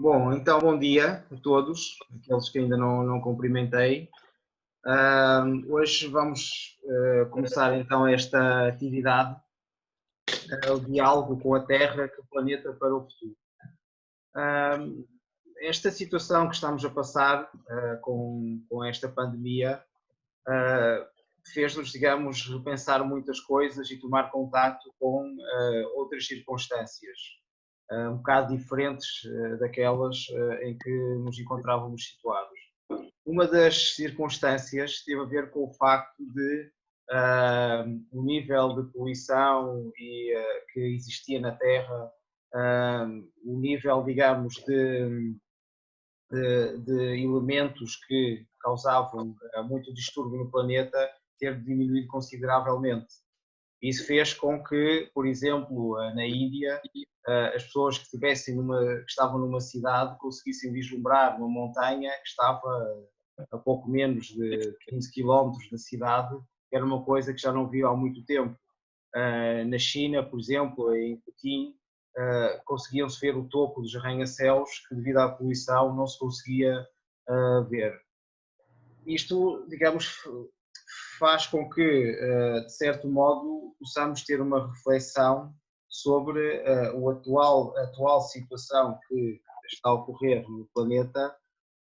Bom, então bom dia a todos, aqueles que ainda não cumprimentei. Hoje vamos começar então esta atividade, o diálogo com a Terra, que o planeta para o futuro. Esta situação que estamos a passar com esta pandemia fez-nos, digamos, repensar muitas coisas e tomar contacto com outras circunstâncias, um bocado diferentes daquelas em que nos encontrávamos situados. Uma das circunstâncias teve a ver com o facto de o nível de poluição que existia na Terra, o nível, digamos, de elementos que causavam muito distúrbio no planeta ter diminuído consideravelmente. Isso fez com que, por exemplo, na Índia, as pessoas que estavam numa cidade conseguissem vislumbrar uma montanha que estava a pouco menos de 15 quilómetros da cidade, que era uma coisa que já não viam há muito tempo. Na China, por exemplo, em Pequim, conseguiam-se ver o topo dos arranha-céus, que devido à poluição não se conseguia ver. Isto, digamos, faz com que, de certo modo, possamos ter uma reflexão sobre a atual situação que está a ocorrer no planeta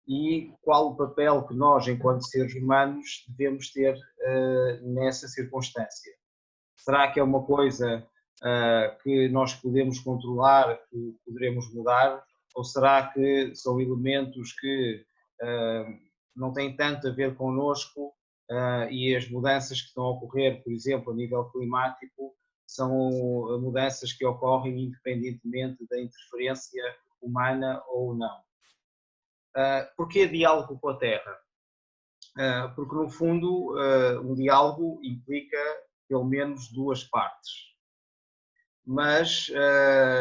e qual o papel que nós, enquanto seres humanos, devemos ter nessa circunstância. Será que é uma coisa que nós podemos controlar, que poderemos mudar, ou será que são elementos que não têm tanto a ver connosco e as mudanças que estão a ocorrer, por exemplo, a nível climático, são mudanças que ocorrem independentemente da interferência humana ou não? Porquê diálogo com a Terra? Porque, no fundo, um diálogo implica pelo menos duas partes. Mas,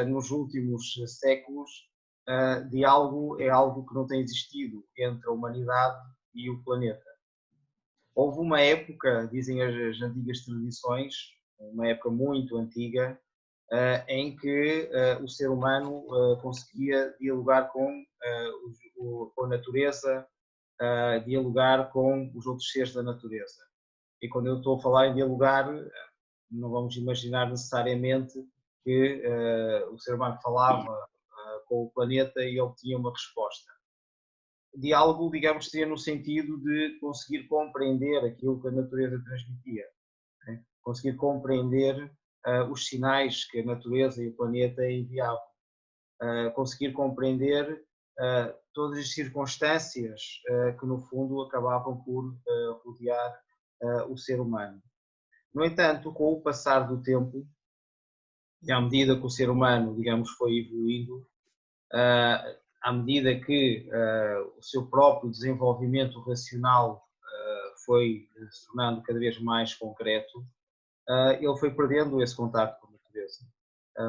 nos últimos séculos, diálogo é algo que não tem existido entre a humanidade e o planeta. Houve uma época, dizem as antigas tradições, uma época muito antiga, em que o ser humano conseguia dialogar com a natureza, dialogar com os outros seres da natureza. E quando eu estou a falar em dialogar, não vamos imaginar necessariamente que o ser humano falava com o planeta e ele tinha uma resposta. Diálogo, digamos, seria no sentido de conseguir compreender aquilo que a natureza transmitia, né? Conseguir compreender os sinais que a natureza e o planeta enviavam, conseguir compreender todas as circunstâncias que, no fundo, acabavam por rodear o ser humano. No entanto, com o passar do tempo, e à medida que o ser humano, digamos, foi evoluindo, à medida que o seu próprio desenvolvimento racional foi se tornando cada vez mais concreto, ele foi perdendo esse contacto com a natureza.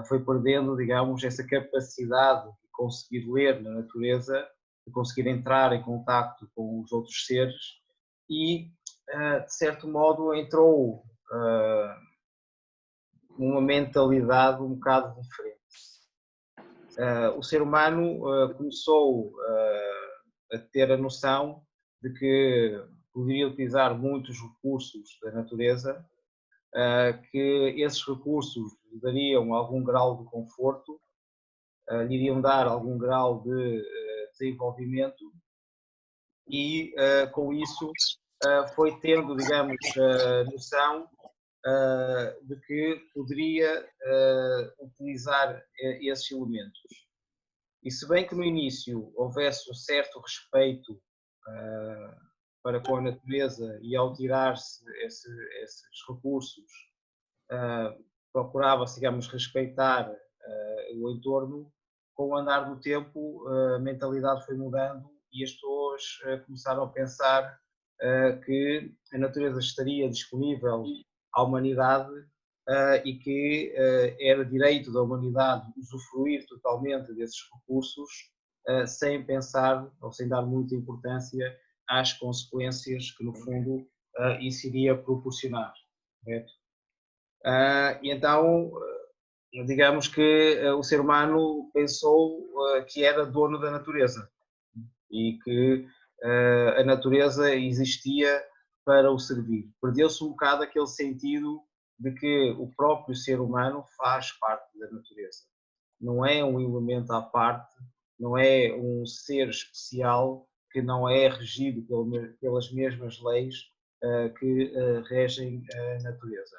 Foi perdendo, digamos, essa capacidade de conseguir ler na natureza, de conseguir entrar em contacto com os outros seres e, de certo modo, entrou numa mentalidade um bocado diferente. O ser humano começou a ter a noção de que poderia utilizar muitos recursos da natureza, que esses recursos lhe dariam algum grau de conforto, lhe iriam dar algum grau de desenvolvimento e com isso foi tendo, digamos, noção de que poderia utilizar esses elementos. E se bem que no início houvesse um certo respeito para com a natureza e ao tirar-se esses recursos procurava-se, digamos, respeitar o entorno, com o andar do tempo a mentalidade foi mudando e as pessoas começaram a pensar que a natureza estaria disponível à humanidade e que era direito da humanidade usufruir totalmente desses recursos sem pensar ou sem dar muita importância às consequências que, no fundo, isso iria proporcionar. Correto? E então digamos que o ser humano pensou que era dono da natureza e que a natureza existia para o servir. Perdeu-se um bocado aquele sentido de que o próprio ser humano faz parte da natureza. Não é um elemento à parte, não é um ser especial que não é regido pelas mesmas leis que regem a natureza.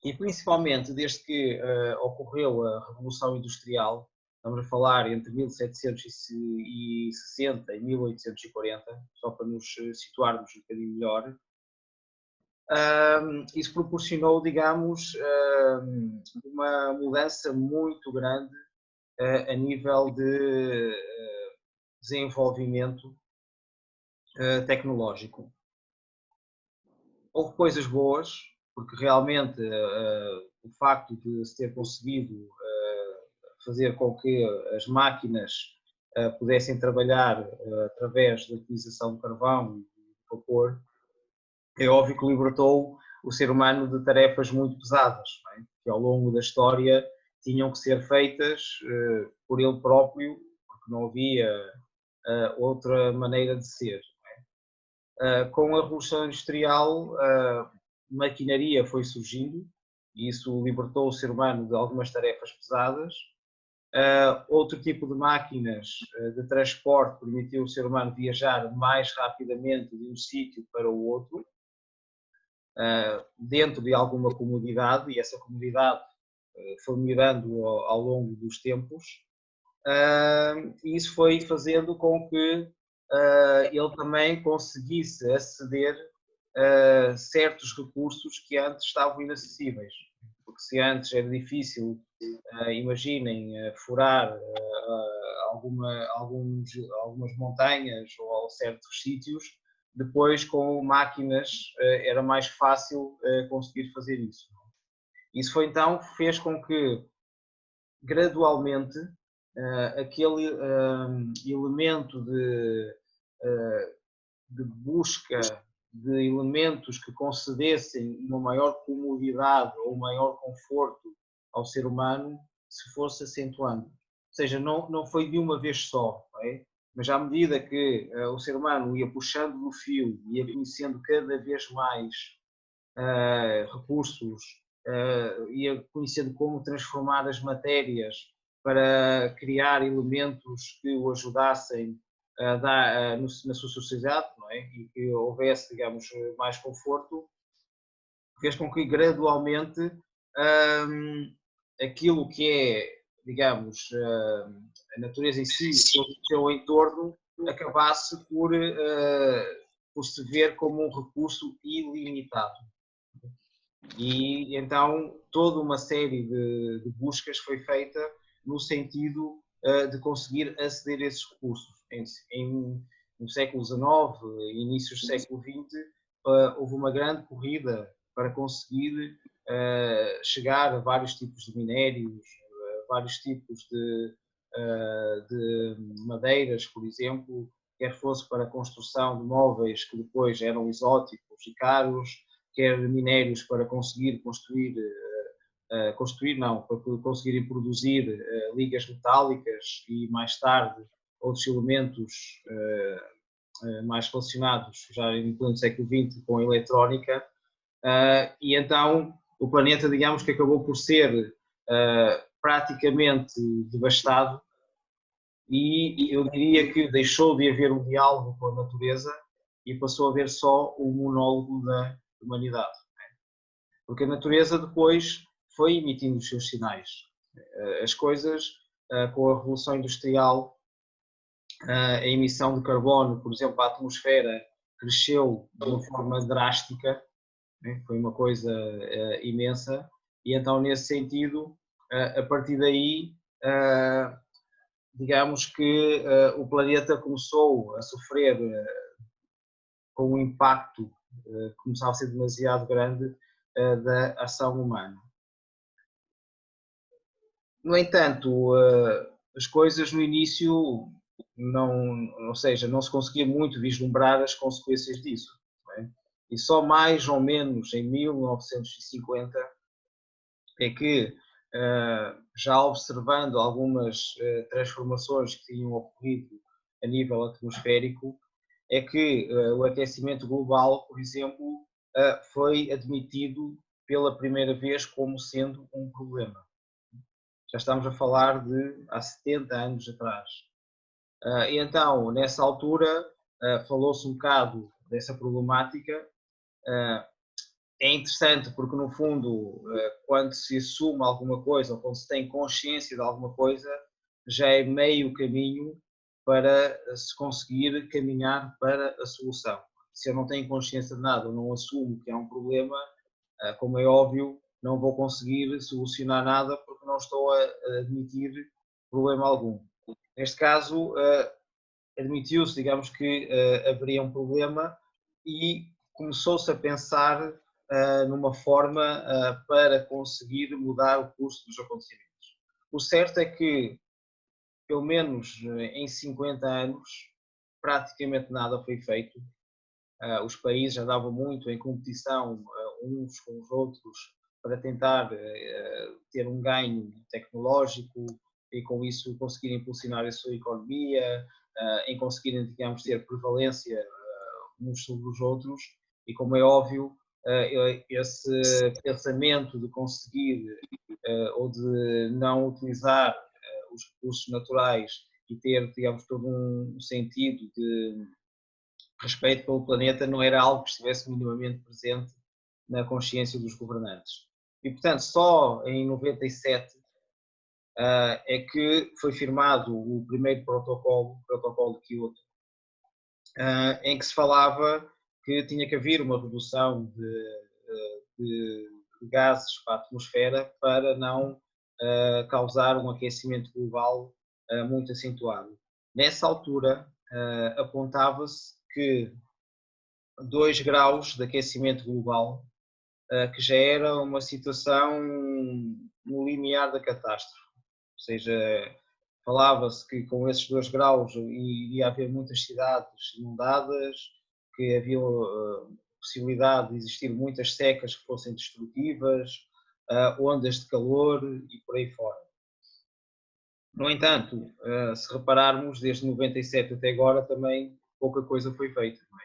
E principalmente desde que ocorreu a Revolução Industrial, estamos a falar entre 1760 e 1840, só para nos situarmos um bocadinho melhor, isso proporcionou, digamos, uma mudança muito grande a nível de desenvolvimento tecnológico. Houve coisas boas, porque realmente o facto de se ter conseguido fazer com que as máquinas pudessem trabalhar através da utilização de carvão e de vapor, é óbvio que libertou o ser humano de tarefas muito pesadas, não é? Que ao longo da história tinham que ser feitas por ele próprio, porque não havia outra maneira de ser. Com a Revolução Industrial, a maquinaria foi surgindo e isso libertou o ser humano de algumas tarefas pesadas. Outro tipo de máquinas de transporte permitiu o ser humano viajar mais rapidamente de um sítio para o outro, dentro de alguma comodidade, e essa comodidade foi melhorando ao longo dos tempos, e isso foi fazendo com que ele também conseguisse aceder a certos recursos que antes estavam inacessíveis. Porque se antes era difícil, imaginem, furar algumas montanhas ou certos sítios, depois com máquinas era mais fácil conseguir fazer isso. Isso foi então fez com que gradualmente aquele elemento de busca de elementos que concedessem uma maior comodidade ou maior conforto ao ser humano se fosse acentuando. Ou seja, não foi de uma vez só, não é? Mas à medida que o ser humano ia puxando do fio, ia conhecendo cada vez mais recursos, ia conhecendo como transformar as matérias para criar elementos que o ajudassem na sua sociedade, não é? E que houvesse, digamos, mais conforto, fez com que gradualmente aquilo que é, digamos, a natureza em si, todo o seu entorno, acabasse por se ver como um recurso ilimitado. E então toda uma série de buscas foi feita no sentido de conseguir aceder a esses recursos. No século XIX, inícios do século XX, houve uma grande corrida para conseguir chegar a vários tipos de minérios, vários tipos de madeiras, por exemplo, quer fosse para a construção de móveis que depois eram exóticos e caros, quer minérios para conseguir para conseguirem produzir ligas metálicas e mais tarde outros elementos mais relacionados já em pleno século XX com a eletrónica, e então o planeta, digamos que acabou por ser praticamente devastado e eu diria que deixou de haver um diálogo com a natureza e passou a haver só o monólogo da humanidade. Porque a natureza depois foi emitindo os seus sinais. As coisas, com a Revolução Industrial, a emissão de carbono, por exemplo, a atmosfera cresceu de uma forma drástica, foi uma coisa imensa, e então nesse sentido, a partir daí, digamos que o planeta começou a sofrer com um impacto que começava a ser demasiado grande da ação humana. No entanto, as coisas no início ou seja, não se conseguia muito vislumbrar as consequências disso. Não é? E só mais ou menos em 1950 é que já observando algumas transformações que tinham ocorrido a nível atmosférico, é que o aquecimento global, por exemplo, foi admitido pela primeira vez como sendo um problema. Já estamos a falar de há 70 anos atrás. E então, nessa altura, falou-se um bocado dessa problemática. É interessante porque, no fundo, quando se assume alguma coisa ou quando se tem consciência de alguma coisa, já é meio caminho para se conseguir caminhar para a solução. Se eu não tenho consciência de nada ou não assumo que há um problema, como é óbvio, não vou conseguir solucionar nada porque não estou a admitir problema algum. Neste caso, admitiu-se, digamos, que haveria um problema e começou-se a pensar numa forma para conseguir mudar o curso dos acontecimentos. O certo é que, pelo menos em 50 anos, praticamente nada foi feito. Os países andavam muito em competição uns com os outros para tentar ter um ganho tecnológico e com isso conseguir impulsionar a sua economia, em conseguirem, digamos, ter prevalência uns sobre os outros e, como é óbvio, esse pensamento de conseguir ou de não utilizar os recursos naturais e ter, digamos, todo um sentido de respeito pelo planeta não era algo que estivesse minimamente presente na consciência dos governantes. E, portanto, só em 97 é que foi firmado o primeiro protocolo de Kyoto, em que se falava que tinha que haver uma redução de gases para a atmosfera para não causar um aquecimento global muito acentuado. Nessa altura, apontava-se que 2 graus de aquecimento global, que já era uma situação no limiar da catástrofe. Ou seja, falava-se que com esses 2 graus iria haver muitas cidades inundadas, que havia possibilidade de existir muitas secas que fossem destrutivas, ondas de calor e por aí fora. No entanto, se repararmos, desde 97 até agora também pouca coisa foi feita. Não é?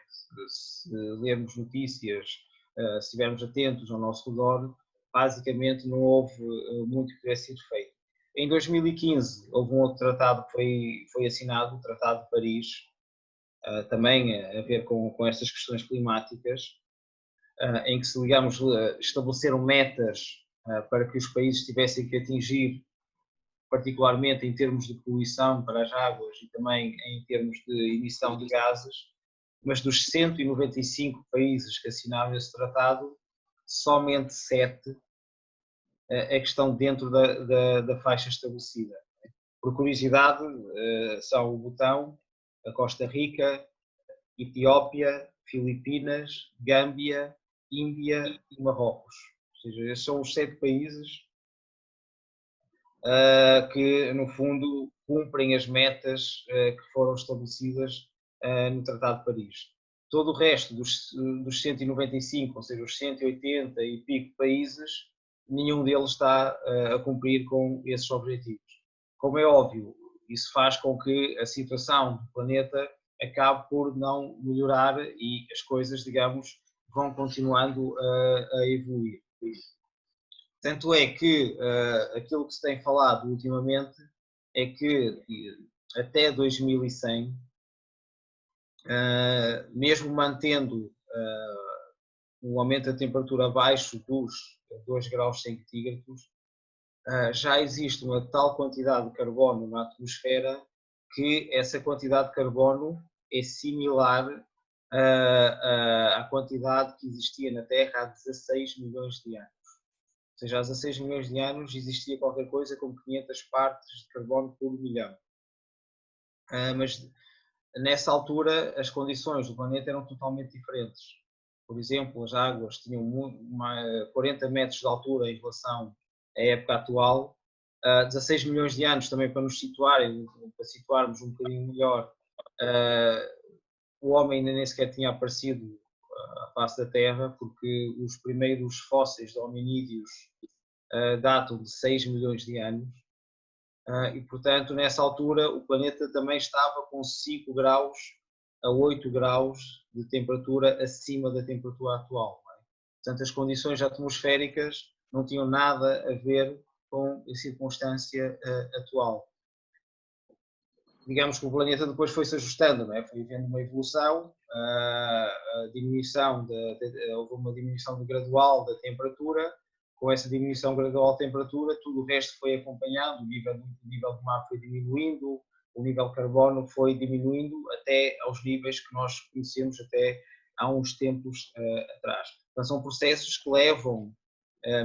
Se lermos notícias, se estivermos atentos ao nosso redor, basicamente não houve muito que tivesse sido feito. Em 2015 houve um outro tratado que foi assinado, o Tratado de Paris, também a ver com estas questões climáticas, em que se, digamos, estabeleceram metas para que os países tivessem que atingir, particularmente em termos de poluição para as águas e também em termos de emissão de gases, mas dos 195 países que assinaram esse tratado, somente 7 é que estão dentro da faixa estabelecida. Por curiosidade, são o Butão, a Costa Rica, Etiópia, Filipinas, Gâmbia, Índia e Marrocos. Ou seja, esses são os 7 países que, no fundo, cumprem as metas que foram estabelecidas no Tratado de Paris. Todo o resto dos 195, ou seja, os 180 e pico países, nenhum deles está a cumprir com esses objetivos. Como é óbvio, isso faz com que a situação do planeta acabe por não melhorar e as coisas, digamos, vão continuando a evoluir. Tanto é que aquilo que se tem falado ultimamente é que até 2100, mesmo mantendo um aumento da temperatura abaixo dos 2 graus centígrados, já existe uma tal quantidade de carbono na atmosfera que essa quantidade de carbono é similar à quantidade que existia na Terra há 16 milhões de anos. Ou seja, há 16 milhões de anos existia qualquer coisa como 500 partes de carbono por milhão. Mas nessa altura as condições do planeta eram totalmente diferentes. Por exemplo, as águas tinham 40 metros de altura em relação à época atual. 16 milhões de anos, também para nos situarem, para situarmos um bocadinho melhor, o homem ainda nem sequer tinha aparecido à face da Terra, porque os primeiros fósseis de hominídeos datam de 6 milhões de anos, e portanto nessa altura o planeta também estava com 5 graus a 8 graus de temperatura acima da temperatura atual. Não é? Portanto, as condições atmosféricas não tinham nada a ver com a circunstância atual. Digamos que o planeta depois foi-se ajustando, não é? Foi havendo uma evolução, a diminuição houve uma diminuição gradual da temperatura. Com essa diminuição gradual da temperatura, tudo o resto foi acompanhado, o nível do mar foi diminuindo, o nível de carbono foi diminuindo até aos níveis que nós conhecemos até há uns tempos atrás. Então, são processos que levam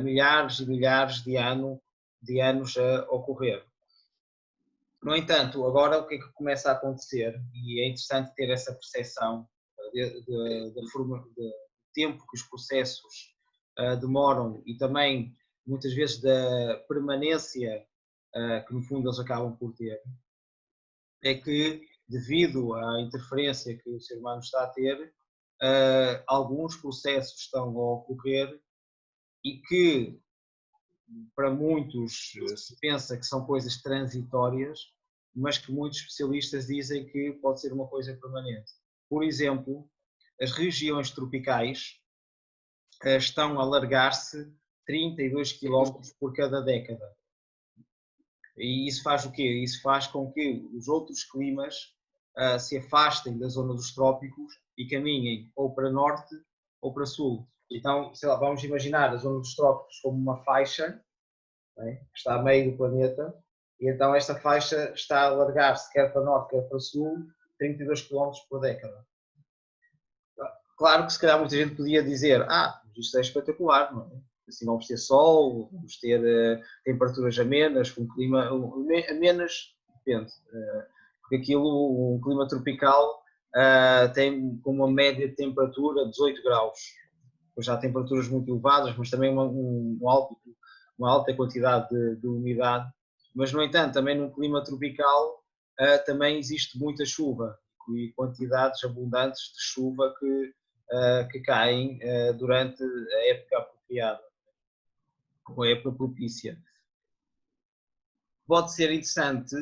milhares e milhares de anos a ocorrer. No entanto, agora o que é que começa a acontecer, e é interessante ter essa percepção do tempo que os processos demoram e também muitas vezes da permanência que no fundo eles acabam por ter, é que devido à interferência que o ser humano está a ter, alguns processos estão a ocorrer e que para muitos se pensa que são coisas transitórias, mas que muitos especialistas dizem que pode ser uma coisa permanente. Por exemplo, as regiões tropicais estão a alargar-se 32 km por cada década. E isso faz o quê? Isso faz com que os outros climas se afastem da zona dos trópicos e caminhem ou para norte ou para sul. Então, sei lá, vamos imaginar a zona dos trópicos como uma faixa, né, que está a meio do planeta, e então esta faixa está a alargar-se quer para norte, quer para sul, 32 km por década. Claro que se calhar muita gente podia dizer, isto é espetacular, não é? Assim vamos ter sol, vamos ter temperaturas amenas, um clima amenas, depende, porque aquilo, um clima tropical tem como uma média de temperatura 18 graus, depois já há temperaturas muito elevadas, mas também uma alta quantidade de umidade, mas no entanto também num clima tropical também existe muita chuva e quantidades abundantes de chuva que caem durante a época apropriada, ou a época propícia. Pode ser interessante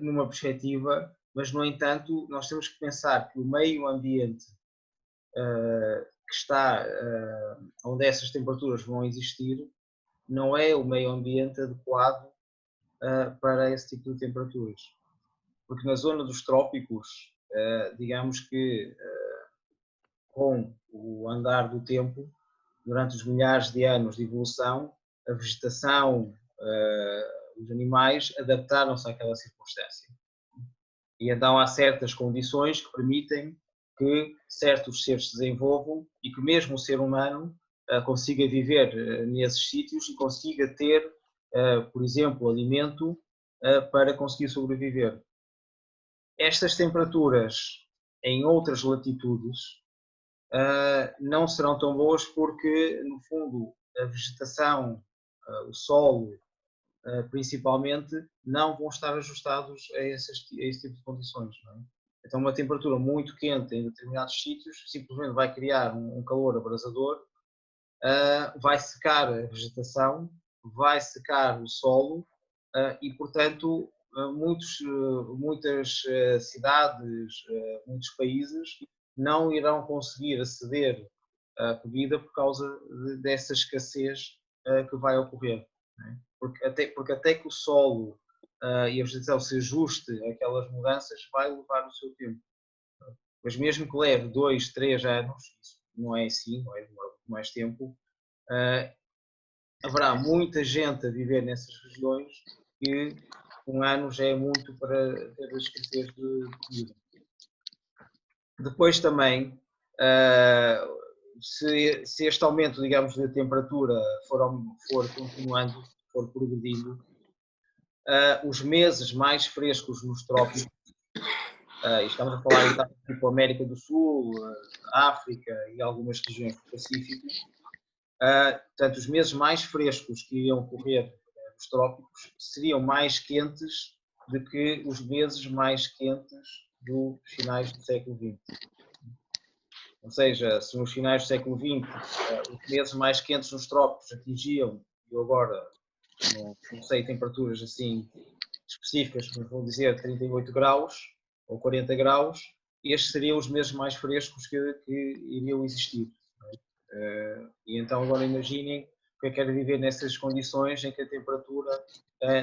numa perspectiva, mas no entanto nós temos que pensar que o meio ambiente que está onde essas temperaturas vão existir não é o meio ambiente adequado para esse tipo de temperaturas. Porque na zona dos trópicos, digamos que com o andar do tempo, durante os milhares de anos de evolução, a vegetação, os animais adaptaram-se àquela circunstância. E então há certas condições que permitem que certos seres se desenvolvam e que mesmo o ser humano consiga viver nesses sítios e consiga ter, por exemplo, alimento para conseguir sobreviver. Estas temperaturas em outras latitudes não serão tão boas porque, no fundo, a vegetação, o solo, principalmente, não vão estar ajustados a esse tipo de condições. Não é? Então, uma temperatura muito quente em determinados sítios simplesmente vai criar um calor abrasador, vai secar a vegetação, vai secar o solo e, portanto, muitas cidades, muitos países não irão conseguir aceder à comida por causa dessa escassez que vai ocorrer. Né? Porque até que o solo e a vegetação se ajuste àquelas mudanças vai levar o seu tempo. Mas mesmo que leve 2, 3 anos, isso não é assim, não é demora muito mais tempo, haverá muita gente a viver nessas regiões que um ano já é muito para ter a escassez de comida. Depois também, se este aumento, digamos, de temperatura for continuando, for progredindo, os meses mais frescos nos trópicos, estamos a falar então tipo América do Sul, África e algumas regiões do Pacífico, portanto, os meses mais frescos que iriam ocorrer nos trópicos seriam mais quentes do que os meses mais quentes dos finais do século XX. Ou seja, se nos finais do século XX os meses mais quentes nos trópicos atingiam eu agora não sei temperaturas assim específicas, mas vou dizer 38 graus ou 40 graus, estes seriam os meses mais frescos que iriam existir. E então agora imaginem que eu quero viver nessas condições em que a temperatura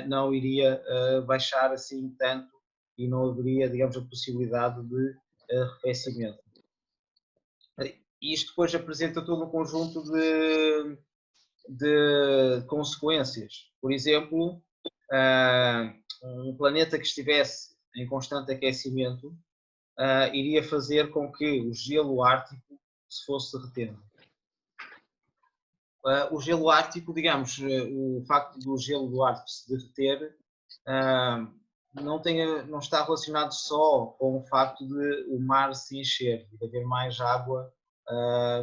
não iria baixar assim tanto e não haveria, digamos, a possibilidade de arrefecimento. Isto depois apresenta todo um conjunto de consequências. Por exemplo, um planeta que estivesse em constante aquecimento iria fazer com que o gelo ártico se fosse derretendo. O gelo ártico, digamos, o facto do gelo do Ártico se derreter não está relacionado só com o facto de o mar se encher, de haver mais água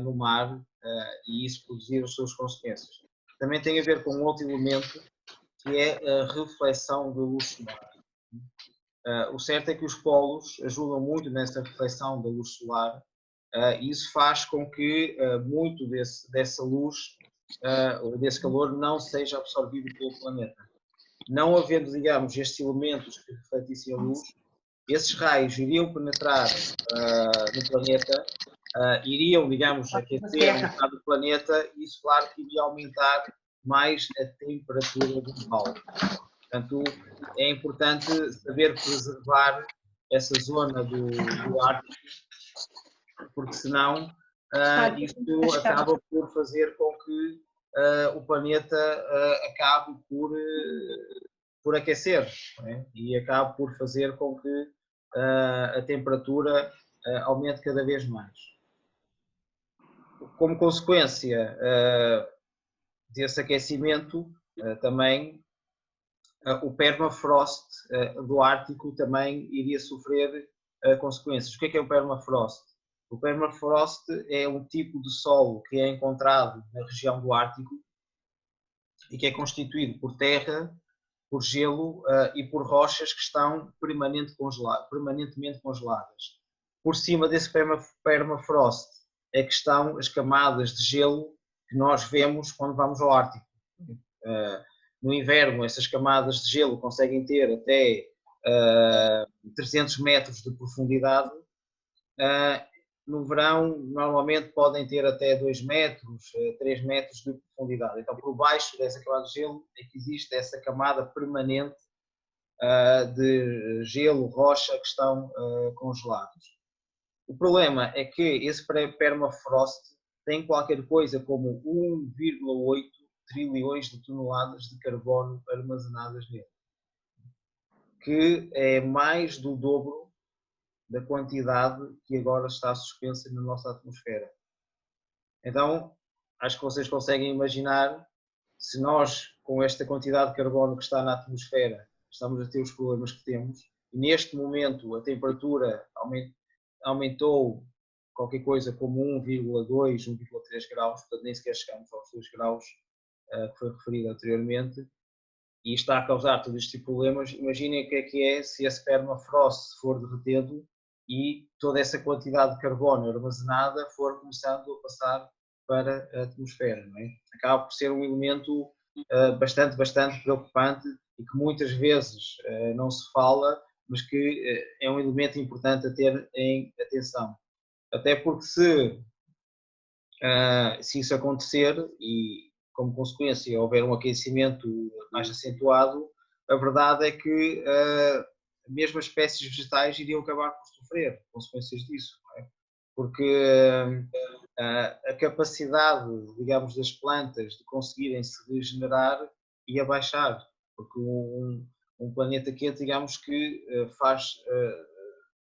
no mar e isso produzir as suas consequências. Também tem a ver com um outro elemento que é a reflexão da luz solar. O certo é que os polos ajudam muito nessa reflexão da luz solar e isso faz com que muito dessa luz ou desse calor não seja absorvido pelo planeta. Não havendo, digamos, estes elementos que refletissem a luz, esses raios iriam penetrar no planeta, iriam, digamos, aquecer um bocado o planeta e isso, claro, que iria aumentar mais a temperatura global. Portanto, é importante saber preservar essa zona do Ártico, porque senão isto acaba por fazer com que o planeta acabe por aquecer, né? E acabe por fazer com que a temperatura aumente cada vez mais. Como consequência desse aquecimento, também o permafrost do Ártico também iria sofrer consequências. O que é o permafrost? O permafrost é um tipo de solo que é encontrado na região do Ártico e que é constituído por terra, por gelo e por rochas que estão permanentemente congeladas. Por cima desse permafrost é que estão as camadas de gelo que nós vemos quando vamos ao Ártico. No inverno, essas camadas de gelo conseguem ter até 300 metros de profundidade. No verão, normalmente podem ter até 2 metros, 3 metros de profundidade. Então, por baixo dessa camada de gelo é que existe essa camada permanente de gelo, rocha, que estão congelados. O problema é que esse permafrost tem qualquer coisa como 1,8 trilhões de toneladas de carbono armazenadas nele, que é mais do dobro da quantidade que agora está suspensa na nossa atmosfera. Então, acho que vocês conseguem imaginar, se nós, com esta quantidade de carbono que está na atmosfera, estamos a ter os problemas que temos, e neste momento a temperatura aumentou qualquer coisa como 1,2, 1,3 graus, portanto nem sequer chegamos aos 2 graus que foi referido anteriormente, e está a causar todos estes problemas. Imaginem o que é se esse permafrost for derretendo e toda essa quantidade de carbono armazenada for começando a passar para a atmosfera, não é? Acaba por ser um elemento bastante preocupante e que muitas vezes não se fala, mas que é um elemento importante a ter em atenção. Até porque se isso acontecer e como consequência houver um aquecimento mais acentuado, a verdade é que mesmo as espécies vegetais iriam acabar por sofrer consequências disso, não é? Porque a capacidade, digamos, das plantas de conseguirem se regenerar ia baixar, porque um planeta quente, digamos que faz,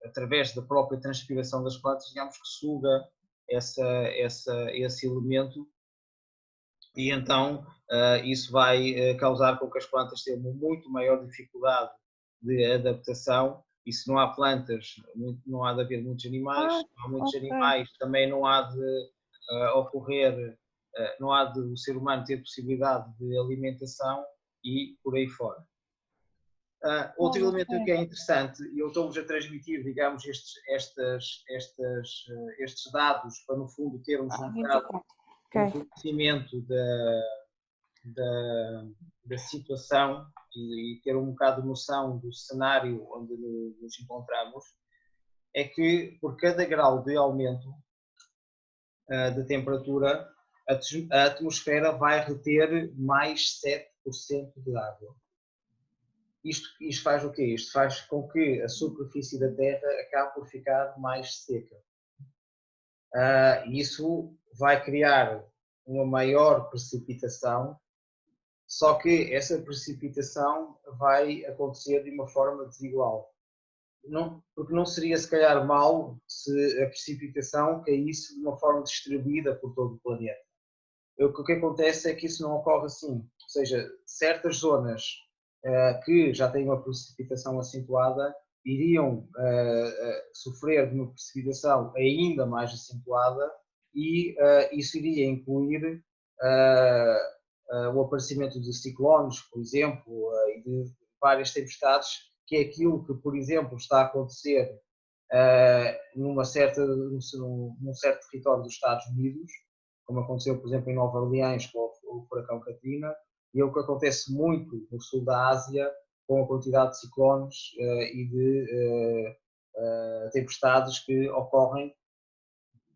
através da própria transpiração das plantas, digamos que suga esse elemento e então isso vai causar com que as plantas tenham muito maior dificuldade de adaptação e se não há plantas, não há de haver muitos animais, se não há muitos animais, também não há de ocorrer, não há de o ser humano ter possibilidade de alimentação e por aí fora. Outro elemento que é interessante, e eu estou-vos a transmitir, digamos, estes dados para, no fundo, termos um bocado de conhecimento da situação e ter um bocado de noção do cenário onde nos encontramos, é que por cada grau de aumento de temperatura, a atmosfera vai reter mais 7% de água. Isto faz o quê? Isto faz com que a superfície da Terra acabe por ficar mais seca. Isso vai criar uma maior precipitação, só que essa precipitação vai acontecer de uma forma desigual. Porque não seria se calhar mau se a precipitação caísse de uma forma distribuída por todo o planeta. O que acontece é que isso não ocorre assim. Ou seja, certas zonas que já têm uma precipitação acentuada iriam sofrer de uma precipitação ainda mais acentuada e isso iria incluir o aparecimento de ciclones, por exemplo, e de várias tempestades, que é aquilo que, por exemplo, está a acontecer num certo território dos Estados Unidos, como aconteceu, por exemplo, em Nova Orleans com o furacão Katrina, e é o que acontece muito no sul da Ásia com a quantidade de ciclones e de tempestades que ocorrem,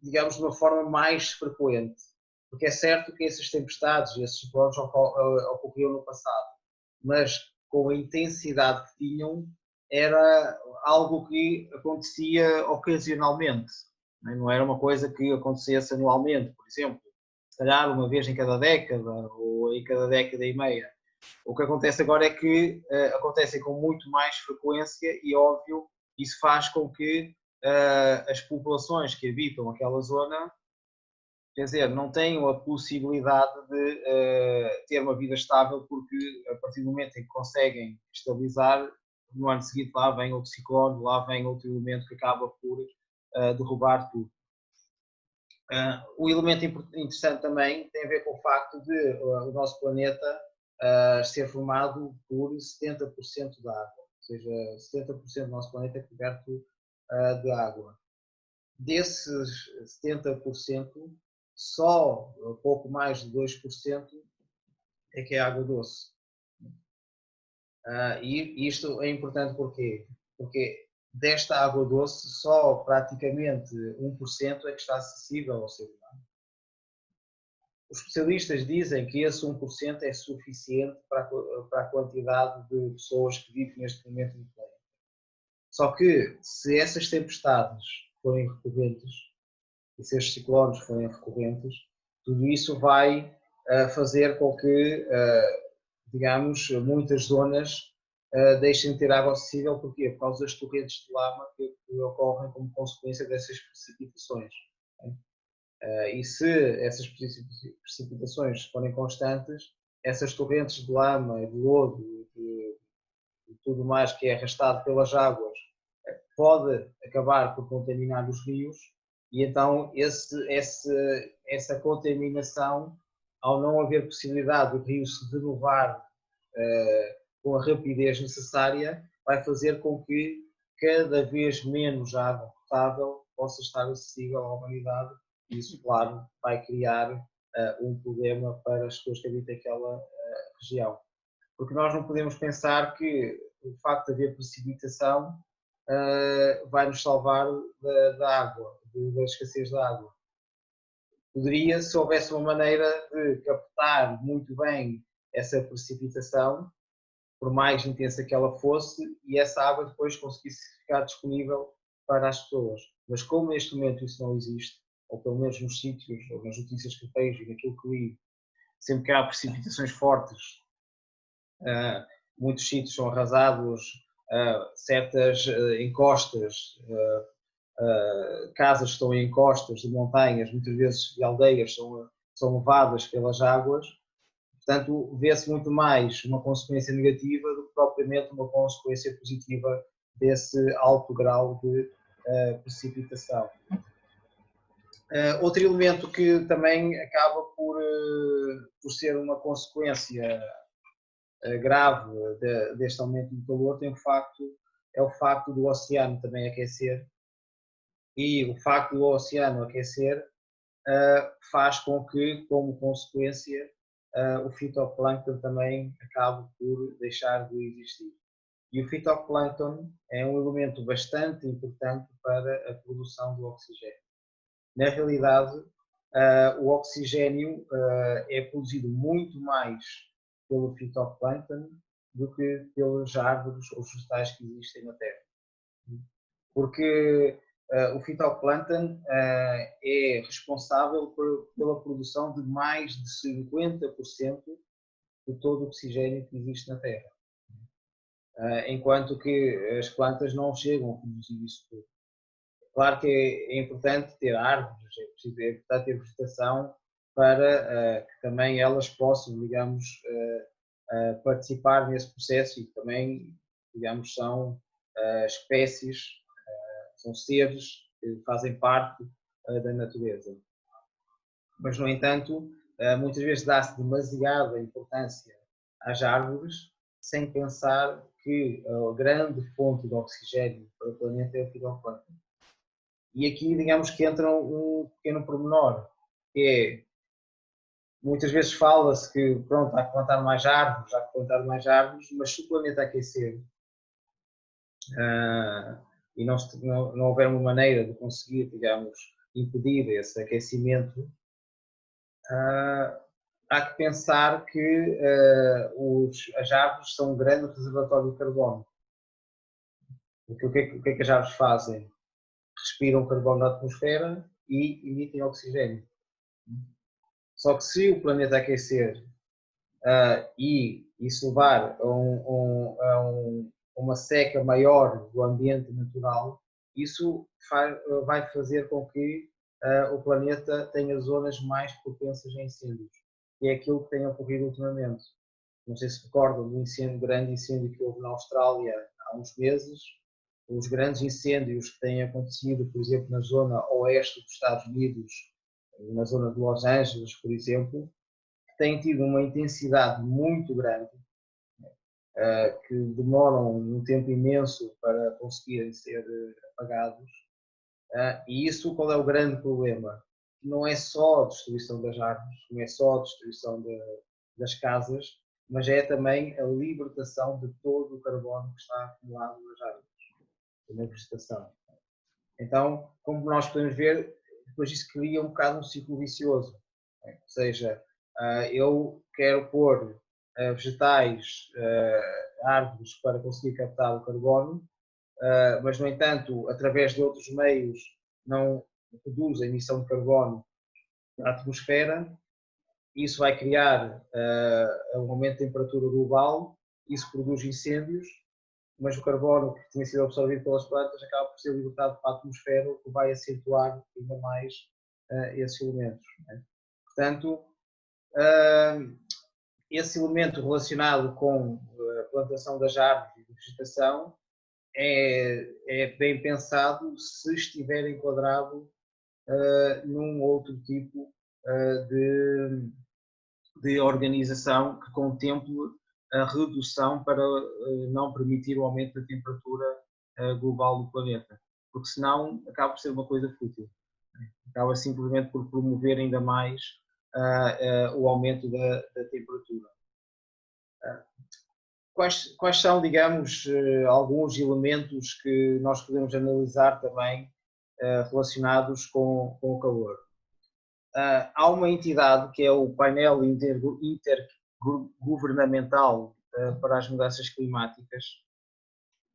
digamos, de uma forma mais frequente. Porque é certo que essas tempestades e esses ciclones ocorriam no passado, mas com a intensidade que tinham, era algo que acontecia ocasionalmente. Não era uma coisa que acontecesse anualmente, por exemplo. Se calhar uma vez em cada década ou em cada década e meia. O que acontece agora é que acontecem com muito mais frequência e, óbvio, isso faz com que as populações que habitam aquela zona, quer dizer, não tenham a possibilidade de ter uma vida estável, porque a partir do momento em que conseguem estabilizar, no ano seguinte lá vem outro ciclone, lá vem outro elemento que acaba por derrubar tudo. O elemento interessante também tem a ver com o facto de o nosso planeta ser formado por 70% de água, ou seja, 70% do nosso planeta é coberto de água. Desses 70%, só pouco mais de 2% é que é água doce. E isto é importante porquê? Porque desta água doce, só praticamente 1% é que está acessível ao ser humano. Os especialistas dizem que esse 1% é suficiente para a quantidade de pessoas que vivem neste momento no planeta. Só que, se essas tempestades forem recorrentes, e se estes ciclones forem recorrentes, tudo isso vai fazer com que, digamos, muitas zonas deixem de ter água acessível. Porquê? Por causa das torrentes de lama que ocorrem como consequência dessas precipitações. E se essas precipitações forem constantes, essas torrentes de lama, de lodo e tudo mais que é arrastado pelas águas pode acabar por contaminar os rios, e então essa contaminação, ao não haver possibilidade do rio se renovar com a rapidez necessária, vai fazer com que cada vez menos água potável possa estar acessível à humanidade, e isso, claro, vai criar um problema para as pessoas que habitam aquela região. Porque nós não podemos pensar que o facto de haver precipitação vai nos salvar da água, da escassez da água. Poderia, se houvesse uma maneira de captar muito bem essa precipitação, por mais intensa que ela fosse, e essa água depois conseguisse ficar disponível para as pessoas. Mas como neste momento isso não existe, ou pelo menos nos sítios, ou nas notícias que vejo e naquilo que li, sempre que há precipitações fortes, muitos sítios são arrasados, certas encostas, casas que estão em encostas de montanhas, muitas vezes de aldeias, são levadas pelas águas. Portanto, vê-se muito mais uma consequência negativa do que propriamente uma consequência positiva desse alto grau de precipitação. Outro elemento que também acaba por ser uma consequência grave deste aumento do calor é o facto do oceano também aquecer, e o facto do oceano aquecer faz com que, como consequência, o fitoplâncton também acaba por deixar de existir. E o fitoplâncton é um elemento bastante importante para a produção do oxigênio. Na realidade, o oxigênio é produzido muito mais pelo fitoplâncton do que pelas árvores ou vegetais que existem na Terra. Porque o fitoplâncton é responsável pela produção de mais de 50% de todo o oxigênio que existe na Terra. Enquanto que as plantas não chegam a produzir isso tudo. Claro que é importante ter árvores, é importante ter vegetação para que também elas possam, digamos, participar nesse processo e também, digamos, são espécies, são seres que fazem parte da natureza. Mas, no entanto, muitas vezes dá-se demasiada importância às árvores sem pensar que a grande fonte de oxigênio para o planeta é o fitoplâncton. E aqui, digamos que entra um pequeno pormenor, que é, muitas vezes fala-se que, pronto, há que plantar mais árvores, mas se o planeta aquecer e não houver uma maneira de conseguir, digamos, impedir esse aquecimento, há que pensar que as árvores são um grande reservatório de carbono. Porque o que é que as árvores fazem? Respiram carbono da atmosfera e emitem oxigênio. Só que se o planeta aquecer e isso levar a uma seca maior do ambiente natural, isso vai fazer com que o planeta tenha zonas mais propensas a incêndios. E é aquilo que tem ocorrido ultimamente. Não sei se recordam do grande incêndio que houve na Austrália há uns meses, os grandes incêndios que têm acontecido, por exemplo, na zona oeste dos Estados Unidos, na zona de Los Angeles, por exemplo, que têm tido uma intensidade muito grande, que demoram um tempo imenso para conseguirem ser apagados. E isso, qual é o grande problema? Não é só a destruição das árvores, não é só a destruição das casas, mas é também a libertação de todo o carbono que está acumulado nas árvores, na vegetação. Então, como nós podemos ver, depois isso cria um bocado um ciclo vicioso. Ou seja, eu quero pôr vegetais, árvores para conseguir captar o carbono, mas, no entanto, através de outros meios não reduz a emissão de carbono na atmosfera. Isso vai criar um aumento de temperatura global, isso produz incêndios, mas o carbono que tinha sido absorvido pelas plantas acaba por ser libertado para a atmosfera, o que vai acentuar ainda mais esses elementos. Né? Portanto, esse elemento relacionado com a plantação das árvores e de vegetação é bem pensado se estiver enquadrado num outro tipo de organização que contemple a redução para não permitir o aumento da temperatura global do planeta, porque senão acaba por ser uma coisa fútil. Acaba simplesmente por promover ainda mais o aumento da temperatura. Quais são, digamos, alguns elementos que nós podemos analisar também relacionados com o calor? Há uma entidade que é o painel intergovernamental para as mudanças climáticas,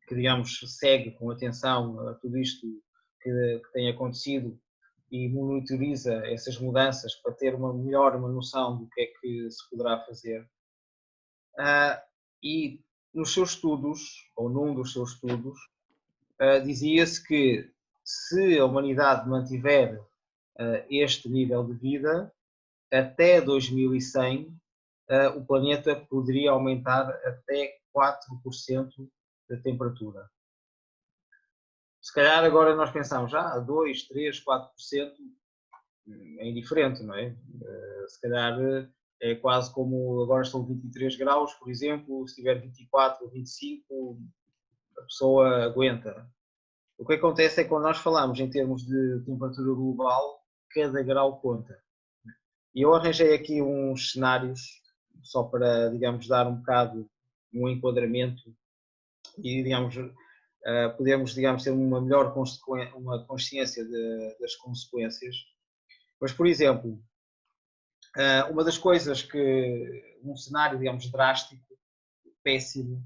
que, digamos, segue com atenção tudo isto que tem acontecido e monitoriza essas mudanças para ter uma noção do que é que se poderá fazer. E nos seus estudos, ou num dos seus estudos, dizia-se que se a humanidade mantiver este nível de vida, até 2100 o planeta poderia aumentar até 4% da temperatura. Se calhar agora nós pensamos, 2, 3, 4% é indiferente, não é? Se calhar é quase como agora estão 23 graus, por exemplo, se tiver 24 ou 25, a pessoa aguenta. O que acontece é que quando nós falamos em termos de temperatura global, cada grau conta. E eu arranjei aqui uns cenários só para, digamos, dar um bocado um enquadramento e, digamos, podemos, digamos, ter uma melhor uma consciência das consequências. Mas, por exemplo, uma das coisas que, um cenário, digamos, drástico, péssimo,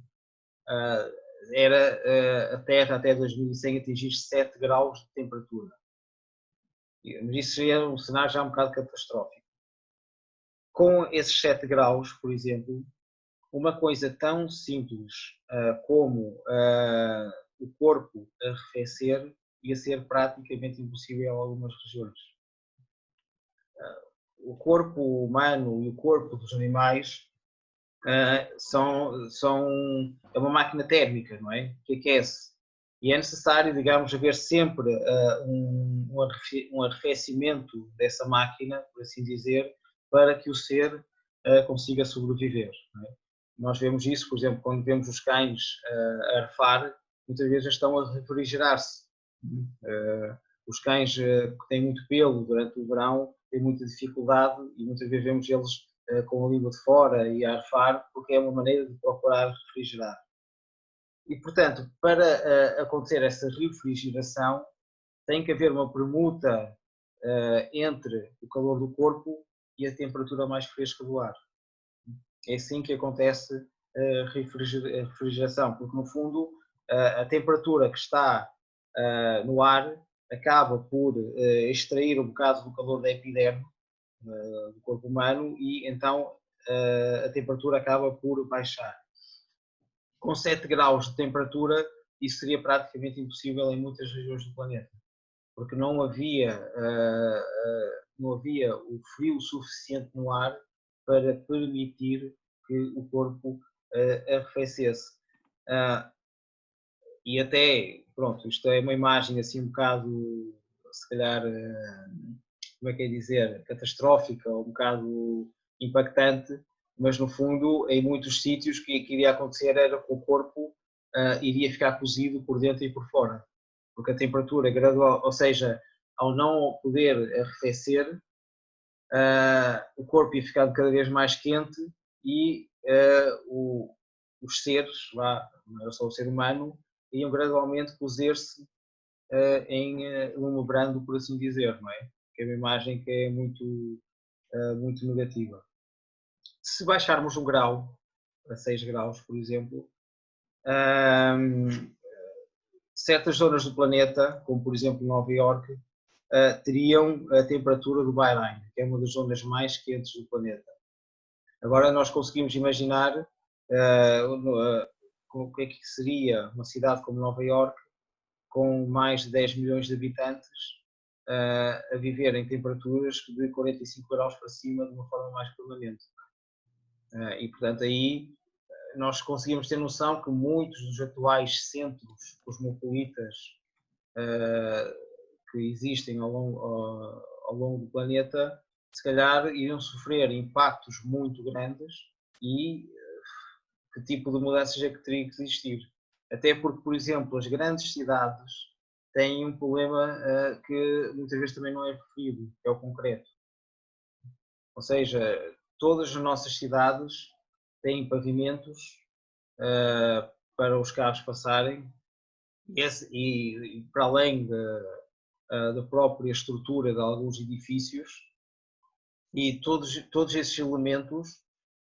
era a Terra até 2100 atingir 7 graus de temperatura. Mas isso seria um cenário já um bocado catastrófico. Com esses 7 graus, por exemplo, uma coisa tão simples como o corpo arrefecer ia ser praticamente impossível em algumas regiões. O corpo humano e o corpo dos animais é uma máquina térmica, não é? Que aquece. E é necessário, digamos, haver sempre um arrefecimento dessa máquina, por assim dizer, para que o ser consiga sobreviver. Não é? Nós vemos isso, por exemplo, quando vemos os cães a arfar, muitas vezes estão a refrigerar-se. Os cães que têm muito pelo durante o verão têm muita dificuldade e muitas vezes vemos eles com a língua de fora e a arfar, porque é uma maneira de procurar refrigerar. E, portanto, para acontecer essa refrigeração, tem que haver uma permuta entre o calor do corpo e a temperatura mais fresca do ar. É assim que acontece a refrigeração, porque, no fundo, a temperatura que está no ar acaba por extrair um bocado do calor da epiderme do corpo humano e então a temperatura acaba por baixar. Com 7 graus de temperatura, isso seria praticamente impossível em muitas regiões do planeta, porque não havia o frio suficiente no ar para permitir que o corpo arrefecesse. E até, pronto, isto é uma imagem assim um bocado, se calhar, como é que é dizer, catastrófica ou um bocado impactante, mas no fundo, em muitos sítios, o que iria acontecer era que o corpo iria ficar cozido por dentro e por fora, porque a temperatura gradual, ou seja, ao não poder arrefecer, o corpo ia ficando cada vez mais quente e os seres, lá, não era só o ser humano, iam gradualmente cozer-se em lume brando, por assim dizer, não é? Que é uma imagem que é muito negativa. Se baixarmos um grau, a 6 graus, por exemplo, certas zonas do planeta, como por exemplo Nova Iorque, teriam a temperatura do Bahrein, que é uma das zonas mais quentes do planeta. Agora nós conseguimos imaginar o que é que seria uma cidade como Nova Iorque, com mais de 10 milhões de habitantes, a viver em temperaturas de 45 graus para cima de uma forma mais permanente. E portanto aí nós conseguimos ter noção que muitos dos atuais centros cosmopolitas que existem ao longo do planeta, se calhar iriam sofrer impactos muito grandes e que tipo de mudanças é que teria que existir. Até porque, por exemplo, as grandes cidades têm um problema que muitas vezes também não é referido, que é o concreto. Ou seja, todas as nossas cidades têm pavimentos para os carros passarem e para além da própria estrutura de alguns edifícios, e todos esses elementos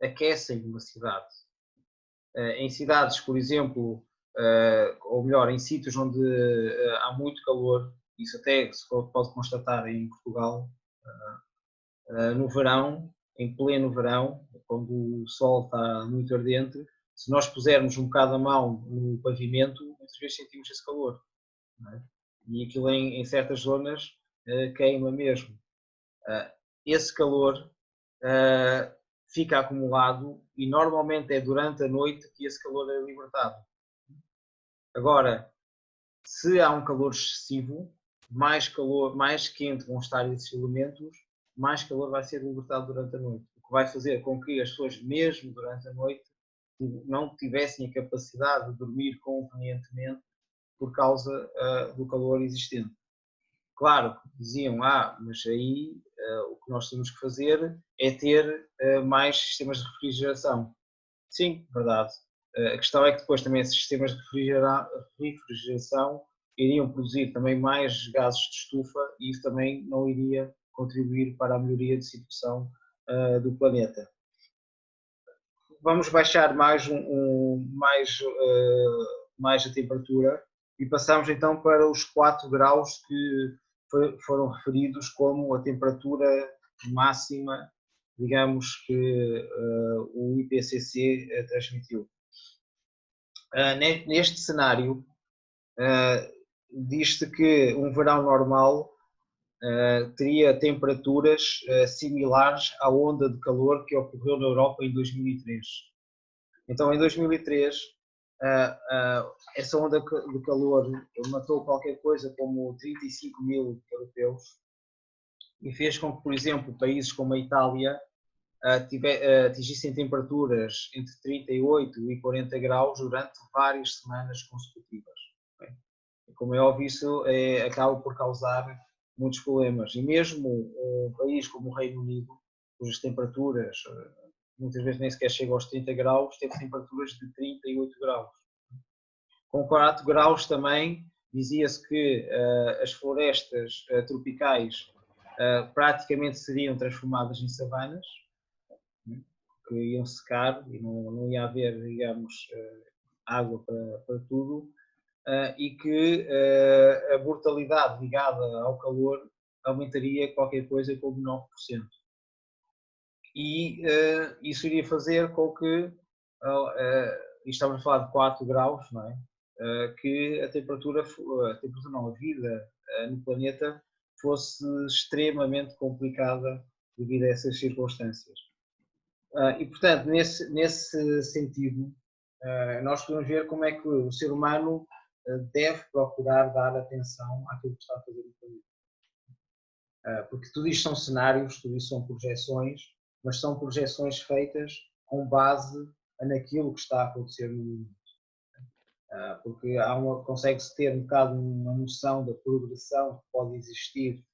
aquecem uma cidade. Em cidades, por exemplo, ou melhor, em sítios onde há muito calor, isso até se pode constatar em Portugal, no verão, em pleno verão, quando o sol está muito ardente, se nós pusermos um bocado a mão no pavimento, muitas vezes sentimos esse calor. Não é? E aquilo em certas zonas queima mesmo. Esse calor fica acumulado e normalmente é durante a noite que esse calor é libertado. Agora, se há um calor excessivo, mais quente vão estar esses elementos, mais calor vai ser libertado durante a noite, o que vai fazer com que as pessoas, mesmo durante a noite, não tivessem a capacidade de dormir convenientemente por causa do calor existente. Claro, diziam, mas aí o que nós temos que fazer é ter mais sistemas de refrigeração. Sim, verdade. A questão é que depois também esses sistemas de refrigeração iriam produzir também mais gases de estufa e isso também não iria contribuir para a melhoria de situação do planeta. Vamos baixar mais a temperatura e passamos então para os 4 graus que foram referidos como a temperatura máxima, digamos, que o IPCC transmitiu. Neste cenário, diz-se que um verão normal teria temperaturas similares à onda de calor que ocorreu na Europa em 2003. Então, em 2003, essa onda de calor matou qualquer coisa como 35 mil europeus e fez com que, por exemplo, países como a Itália atingissem temperaturas entre 38 e 40 graus durante várias semanas consecutivas. Como é óbvio, isso acaba por causar muitos problemas. E mesmo um país como o Reino Unido, cujas temperaturas muitas vezes nem sequer chegam aos 30 graus, teve temperaturas de 38 graus. Com 4 graus também, dizia-se que as florestas tropicais praticamente seriam transformadas em savanas, que iam secar e não ia haver, digamos, água para tudo. E que a mortalidade ligada ao calor aumentaria qualquer coisa como 9%. E isso iria fazer com que, e estamos a falar de 4 graus, não é? Que a a vida no planeta fosse extremamente complicada devido a essas circunstâncias. E, portanto, nesse sentido, nós podemos ver como é que o ser humano deve procurar dar atenção àquilo que está a fazer no planeta. Porque tudo isto são cenários, tudo isto são projeções, mas são projeções feitas com base naquilo que está a acontecer no mundo. Porque consegue-se ter um bocado uma noção da progressão que pode existir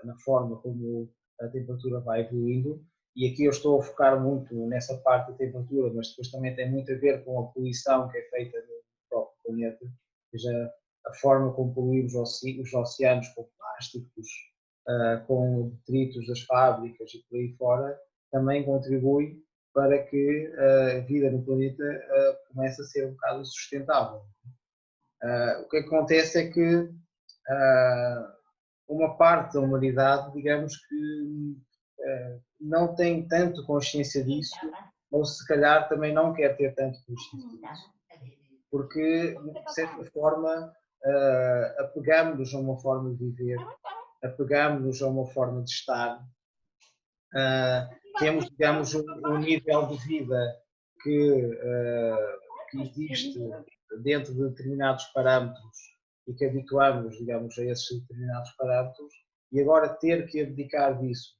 na forma como a temperatura vai evoluindo. E aqui eu estou a focar muito nessa parte da temperatura, mas depois também tem muito a ver com a poluição que é feita no próprio planeta, seja a forma como poluímos os oceanos com plásticos, com detritos das fábricas e por aí fora, também contribui para que a vida no planeta comece a ser um bocado insustentável. O que acontece é que uma parte da humanidade, digamos que não tem tanto consciência disso, ou se calhar também não quer ter tanto consciência disso. Porque, de certa forma, apegamos-nos a uma forma de viver, apegamos-nos a uma forma de estar, temos, digamos, um nível de vida que existe dentro de determinados parâmetros e que habituamos, digamos, a esses determinados parâmetros, e agora ter que abdicar disso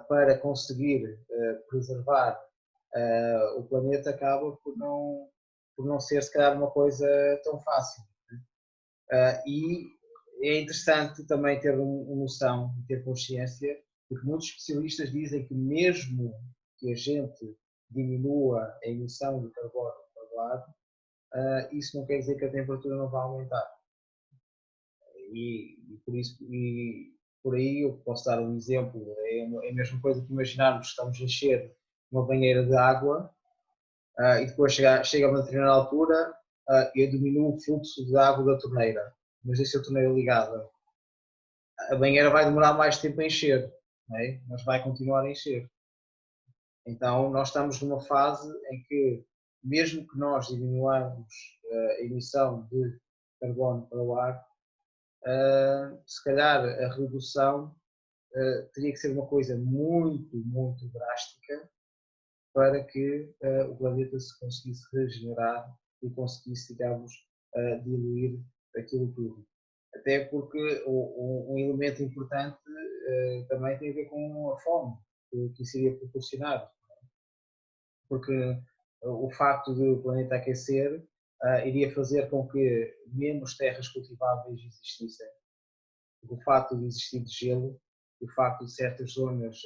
para conseguir preservar o planeta acaba por não ser, se calhar, uma coisa tão fácil. E é interessante também ter uma noção, ter consciência de que muitos especialistas dizem que mesmo que a gente diminua a emissão de carbono para o ar, isso não quer dizer que a temperatura não vai aumentar. E por aí eu posso dar um exemplo, é a mesma coisa que imaginarmos que estamos a encher uma banheira de água e depois chega a uma determinada altura e eu diminuo o fluxo de água da torneira, mas deixo a torneira ligada. A banheira vai demorar mais tempo a encher, não é? Mas vai continuar a encher. Então nós estamos numa fase em que, mesmo que nós diminuamos a emissão de carbono para o ar, se calhar a redução teria que ser uma coisa muito, muito drástica para que o planeta se conseguisse regenerar e conseguisse, digamos, diluir aquilo tudo. Até porque um elemento importante também tem a ver com a fome que isso iria proporcionar. Porque o facto de o planeta aquecer iria fazer com que menos terras cultiváveis existissem. o facto de existir de gelo, o facto de certas zonas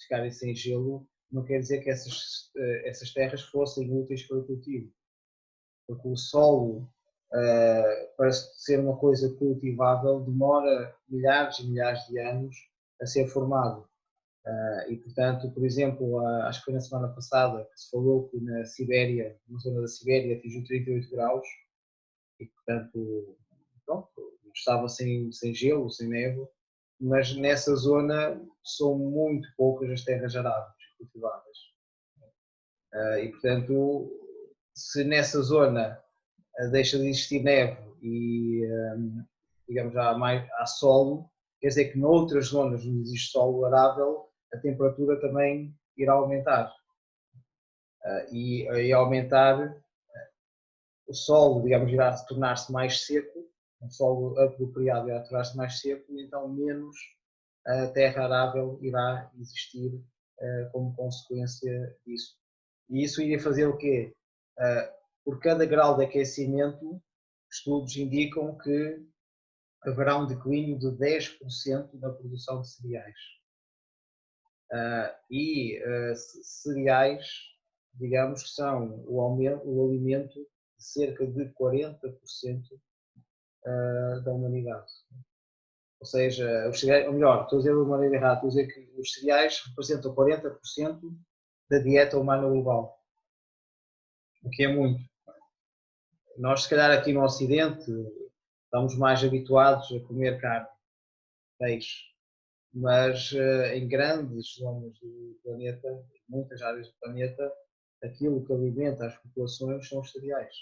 ficarem sem gelo, não quer dizer que essas terras fossem úteis para o cultivo. Porque o solo, para ser uma coisa cultivável, demora milhares e milhares de anos a ser formado. E, portanto, por exemplo, acho que foi na semana passada que se falou que na Sibéria, na zona da Sibéria, atingiu 38 graus e, portanto, pronto, estava sem gelo, sem neve, mas nessa zona são muito poucas as terras aráveis cultiváveis. E, portanto, se nessa zona deixa de existir neve e, digamos, há solo, quer dizer que noutras zonas onde existe solo arável, a temperatura também irá aumentar. E aumentar, o solo, digamos, irá tornar-se mais seco, um solo apropriado irá tornar-se mais seco e então menos terra arável irá existir como consequência disso. E isso iria fazer o quê? Por cada grau de aquecimento, estudos indicam que haverá um declínio de 10% na produção de cereais. Cereais, digamos, que são o alimento de cerca de 40% da humanidade. Ou seja, os cereais, ou melhor, estou a dizer de uma maneira errada, estou a dizer que os cereais representam 40% da dieta humana global, o que é muito. Nós, se calhar, aqui no Ocidente, estamos mais habituados a comer carne, peixe, mas em grandes zonas do planeta, muitas áreas do planeta, aquilo que alimenta as populações são os cereais.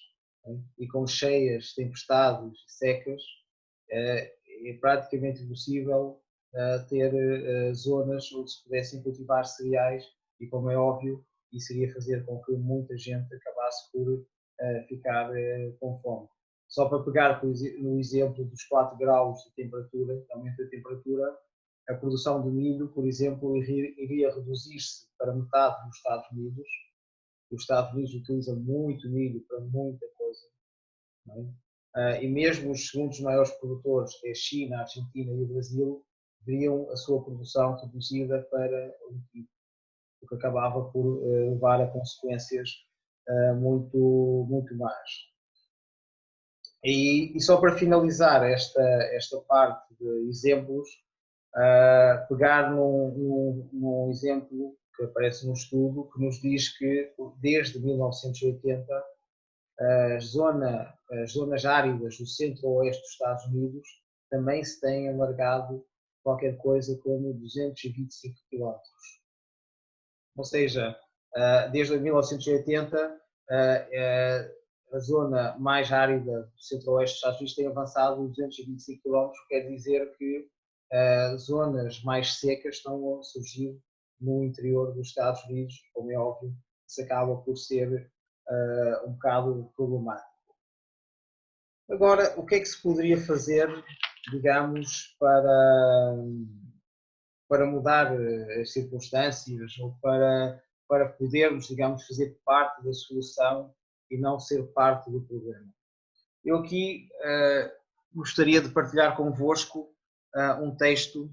E com cheias, tempestades e secas, é praticamente impossível ter zonas onde se pudessem cultivar cereais e, como é óbvio, isso iria fazer com que muita gente acabasse por ficar com fome. Só para pegar no exemplo dos 4 graus de temperatura, de aumento da temperatura, a produção de milho, por exemplo, iria reduzir-se para metade nos Estados Unidos. Os Estados Unidos utilizam muito milho para muita coisa. Não é? E mesmo os segundos maiores produtores, que é a China, a Argentina e o Brasil, veriam a sua produção reduzida para um tipo, o que acabava por levar a consequências muito más. E só para finalizar esta parte de exemplos, pegar num exemplo que aparece no estudo que nos diz que desde 1980 as zonas áridas do centro-oeste dos Estados Unidos também se têm alargado qualquer coisa como 225 km. Ou seja, desde 1980 a zona mais árida do centro-oeste dos Estados Unidos tem avançado 225 km, quer dizer que zonas mais secas estão a surgir no interior dos Estados Unidos, como é óbvio, isso acaba por ser um bocado problemático. Agora, o que é que se poderia fazer, digamos, para mudar as circunstâncias ou para podermos, digamos, fazer parte da solução e não ser parte do problema? Eu aqui gostaria de partilhar convosco um texto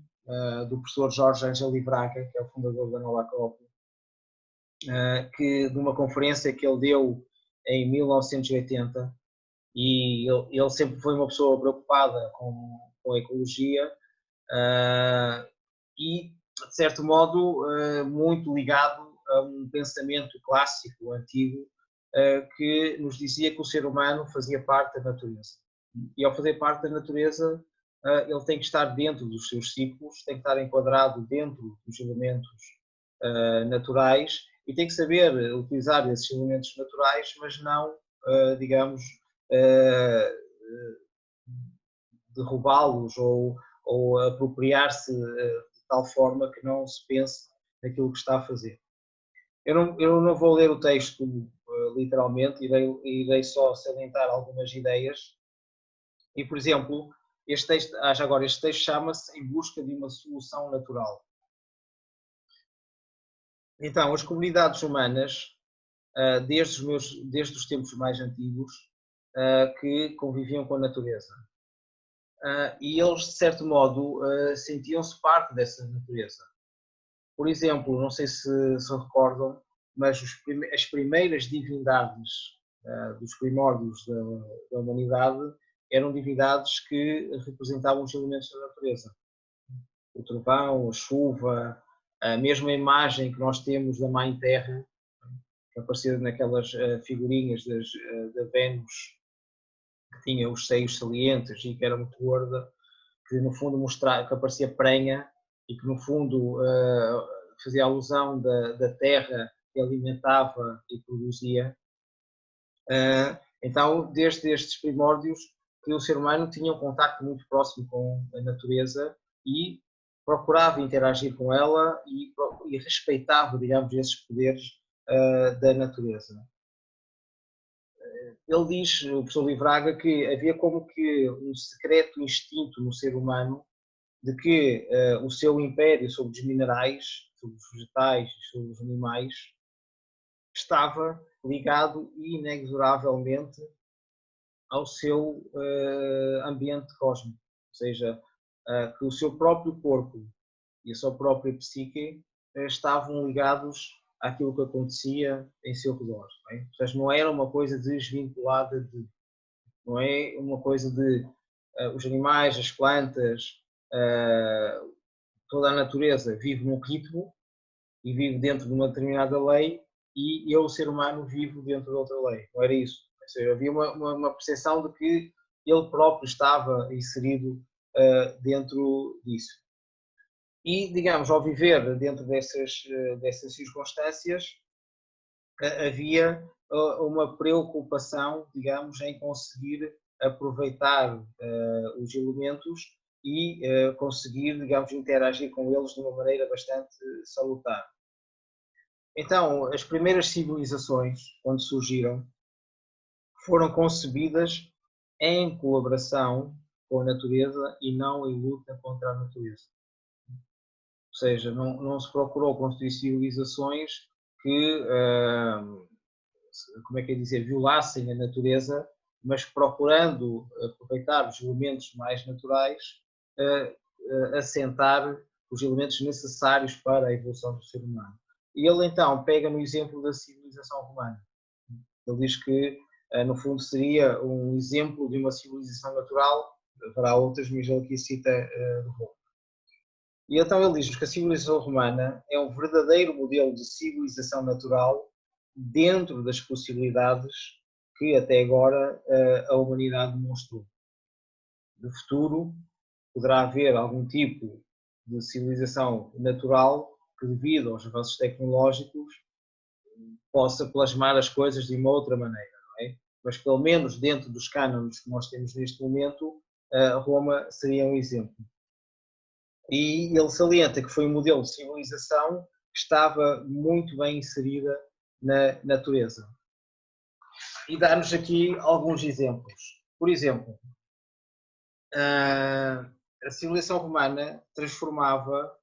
do professor Jorge Angeli Braga, que é o fundador da Nova Acrópole, de uma conferência que ele deu em 1980, e ele sempre foi uma pessoa preocupada com a ecologia e, de certo modo, muito ligado a um pensamento clássico, antigo, que nos dizia que o ser humano fazia parte da natureza. E ao fazer parte da natureza, ele tem que estar dentro dos seus ciclos, tem que estar enquadrado dentro dos elementos naturais e tem que saber utilizar esses elementos naturais, mas não, digamos, derrubá-los ou apropriar-se de tal forma que não se pense naquilo que está a fazer. Eu não vou ler o texto literalmente, irei só salientar algumas ideias. E, por exemplo, este texto chama-se Em Busca de uma Solução Natural. Então, as comunidades humanas, desde os tempos mais antigos, que conviviam com a natureza. e eles, de certo modo, sentiam-se parte dessa natureza. Por exemplo, não sei se recordam, mas as primeiras divindades dos primórdios da humanidade eram divindades que representavam os elementos da natureza. O trovão, a chuva, a mesma imagem que nós temos da Mãe Terra, que aparecia naquelas figurinhas da Vênus, que tinha os seios salientes e que era muito gorda, que no fundo mostrava, que aparecia prenha e que no fundo fazia alusão da terra que alimentava e produzia. Então, desde estes primórdios, que o ser humano tinha um contacto muito próximo com a natureza e procurava interagir com ela e respeitava, digamos, esses poderes da natureza. Ele diz, o professor Livraga, que havia como que um secreto instinto no ser humano de que o seu império sobre os minerais, sobre os vegetais e sobre os animais estava ligado inexoravelmente ao seu ambiente cósmico, ou seja, que o seu próprio corpo e a sua própria psique estavam ligados àquilo que acontecia em seu redor. Não é? Ou seja, não era uma coisa desvinculada não é uma coisa de os animais, as plantas, toda a natureza vive num ritmo e vive dentro de uma determinada lei e eu, o ser humano, vivo dentro de outra lei. Não era isso. Ou seja, havia uma percepção de que ele próprio estava inserido dentro disso. E, digamos, ao viver dentro dessas circunstâncias, havia uma preocupação, digamos, em conseguir aproveitar os elementos e conseguir, digamos, interagir com eles de uma maneira bastante salutar. Então, as primeiras civilizações, quando surgiram, foram concebidas em colaboração com a natureza e não em luta contra a natureza. Ou seja, não se procurou construir civilizações que, como é que é dizer, violassem a natureza, mas procurando aproveitar os elementos mais naturais, assentar os elementos necessários para a evolução do ser humano. E ele então pega no exemplo da civilização romana. Ele diz que, no fundo, seria um exemplo de uma civilização natural, haverá outras, mas ele aqui cita Roma. E então ele diz que a civilização romana é um verdadeiro modelo de civilização natural dentro das possibilidades que até agora a humanidade demonstrou. No futuro poderá haver algum tipo de civilização natural que, devido aos avanços tecnológicos, possa plasmar as coisas de uma outra maneira, não é? Mas pelo menos dentro dos cânones que nós temos neste momento, Roma seria um exemplo. E ele salienta que foi um modelo de civilização que estava muito bem inserida na natureza. E dá-nos aqui alguns exemplos. Por exemplo, a civilização romana transformava,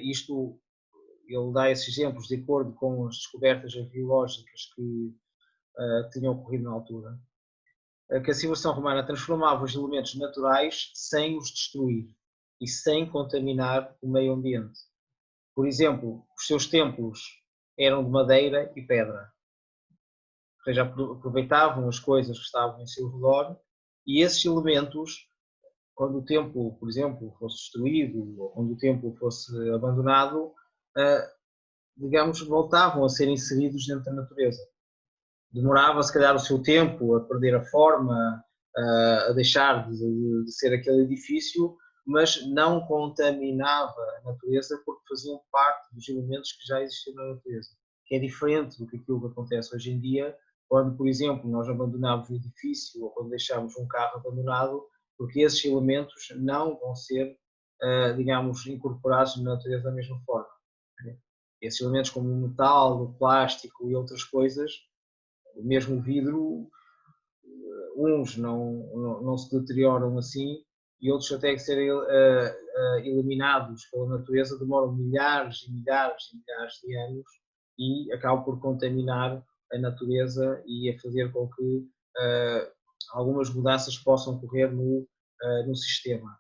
isto, ele dá esses exemplos de acordo com as descobertas arqueológicas que tinham ocorrido na altura, que a civilização romana transformava os elementos naturais sem os destruir e sem contaminar o meio ambiente. Por exemplo, os seus templos eram de madeira e pedra. Ou seja, aproveitavam as coisas que estavam em seu redor e esses elementos, quando o templo, por exemplo, fosse destruído ou quando o templo fosse abandonado, digamos, voltavam a ser inseridos dentro da natureza. Demorava, se calhar, o seu tempo a perder a forma, a deixar de ser aquele edifício, mas não contaminava a natureza porque faziam parte dos elementos que já existiam na natureza. Que é diferente do que aquilo que acontece hoje em dia, quando, por exemplo, nós abandonamos um edifício ou quando deixamos um carro abandonado, porque esses elementos não vão ser, digamos, incorporados na natureza da mesma forma. Esses elementos como o metal, o plástico e outras coisas, mesmo o vidro, uns não se deterioram assim e outros até que serem eliminados pela natureza demoram milhares e milhares e milhares de anos e acabam por contaminar a natureza e a fazer com que algumas mudanças possam ocorrer no no sistema.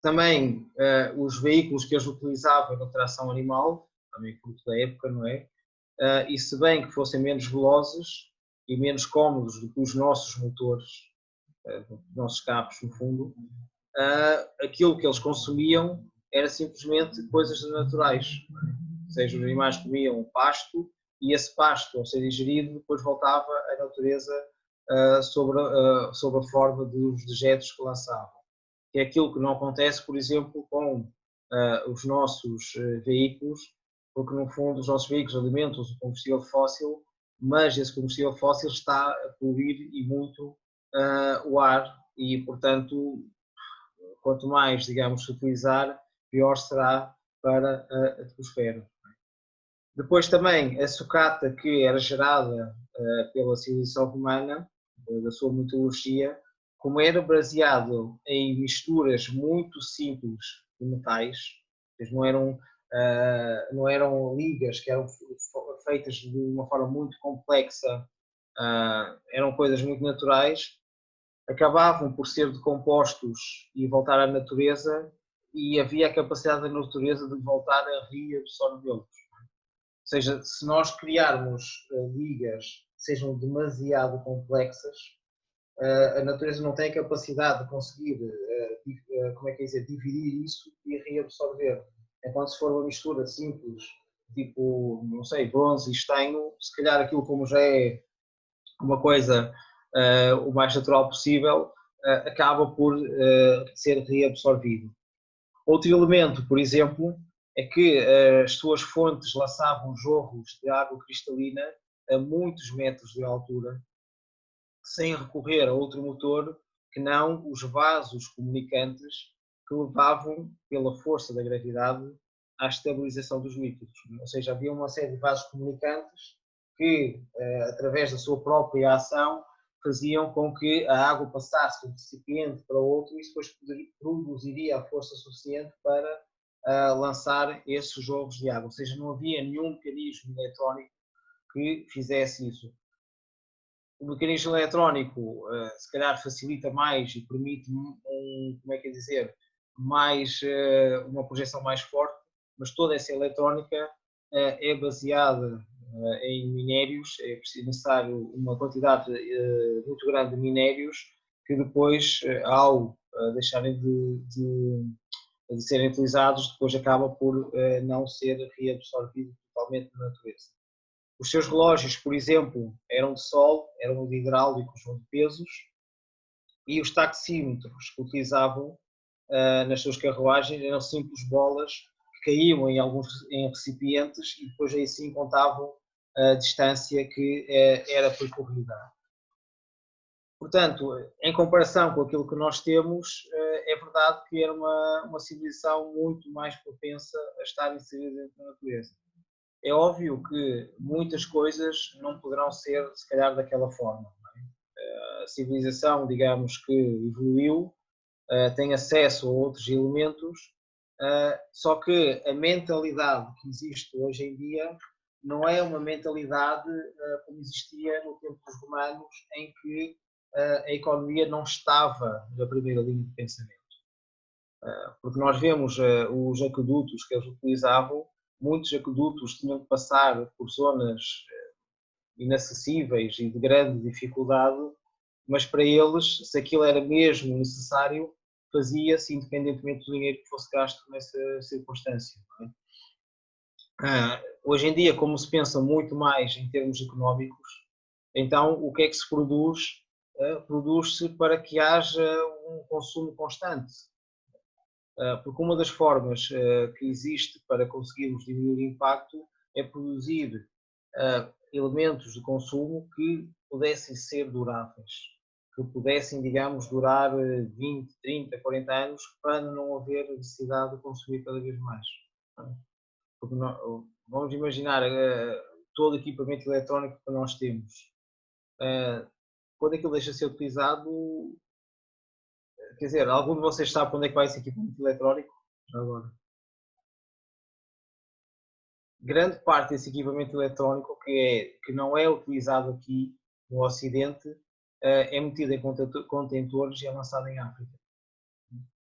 Também os veículos que eles utilizavam eram tração animal, também fruto da época, não é? E se bem que fossem menos velozes e menos cómodos do que os nossos motores, os nossos carros, no fundo, aquilo que eles consumiam era simplesmente coisas naturais. Ou seja, os animais comiam pasto e esse pasto, ao ser ingerido, depois voltava à natureza sobre a forma dos dejetos que lançavam. Que é aquilo que não acontece, por exemplo, com os nossos veículos, porque no fundo os nossos veículos alimentam-se de combustível fóssil, mas esse combustível fóssil está a poluir e muito o ar e, portanto, quanto mais, digamos, se utilizar, pior será para a atmosfera. Depois também a sucata que era gerada pela civilização romana, da sua mitologia, como era baseado em misturas muito simples de metais, não eram ligas que eram feitas de uma forma muito complexa, eram coisas muito naturais, acabavam por ser decompostos e voltar à natureza e havia a capacidade da natureza de voltar a reabsorvê-los. Ou seja, se nós criarmos ligas que sejam demasiado complexas, a natureza não tem a capacidade de conseguir como é que é dizer, dividir isso e reabsorver. Enquanto se for uma mistura simples, tipo, não sei, bronze e estanho, se calhar aquilo como já é uma coisa o mais natural possível, acaba por ser reabsorvido. Outro elemento, por exemplo, é que as suas fontes lançavam jorros de água cristalina a muitos metros de altura, sem recorrer a outro motor que não os vasos comunicantes que levavam, pela força da gravidade, à estabilização dos líquidos. Ou seja, havia uma série de vasos comunicantes que, através da sua própria ação, faziam com que a água passasse de um recipiente para outro e isso depois produziria a força suficiente para lançar esses jorros de água. Ou seja, não havia nenhum mecanismo eletrónico que fizesse isso. O mecanismo eletrónico se calhar facilita mais e permite como é que é dizer, mais, uma projeção mais forte, mas toda essa eletrónica é baseada em minérios, é necessário uma quantidade muito grande de minérios que depois, ao deixarem de serem utilizados, depois acaba por não ser reabsorvido totalmente na natureza. Os seus relógios, por exemplo, eram de sol, eram de hidráulicos ou de pesos, e os taxímetros que utilizavam nas suas carruagens eram simples bolas que caíam em recipientes e depois aí sim contavam a distância que era percorrida. Portanto, em comparação com aquilo que nós temos, é verdade que era uma civilização muito mais propensa a estar inserida dentro da natureza. É óbvio que muitas coisas não poderão ser, se calhar, daquela forma. A civilização, digamos que evoluiu, tem acesso a outros elementos, só que a mentalidade que existe hoje em dia não é uma mentalidade como existia no tempo dos romanos, em que a economia não estava na primeira linha de pensamento. Porque nós vemos os aquedutos que eles utilizavam, muitos aquedutos tinham que passar por zonas inacessíveis e de grande dificuldade, mas para eles, se aquilo era mesmo necessário, fazia-se independentemente do dinheiro que fosse gasto nessa circunstância. Não é? Hoje em dia, como se pensa muito mais em termos económicos, então o que é que se produz? Produz-se para que haja um consumo constante. Porque uma das formas que existe para conseguirmos diminuir o impacto é produzir elementos de consumo que pudessem ser duráveis, que pudessem, digamos, durar 20, 30, 40 anos para não haver necessidade de consumir cada vez mais. Porque vamos imaginar todo o equipamento eletrónico que nós temos. Quando aquilo deixa de ser utilizado, quer dizer, algum de vocês sabe para onde é que vai esse equipamento eletrónico? Agora. Grande parte desse equipamento eletrónico que não é utilizado aqui no Ocidente é metida em contentores e é lançada em África.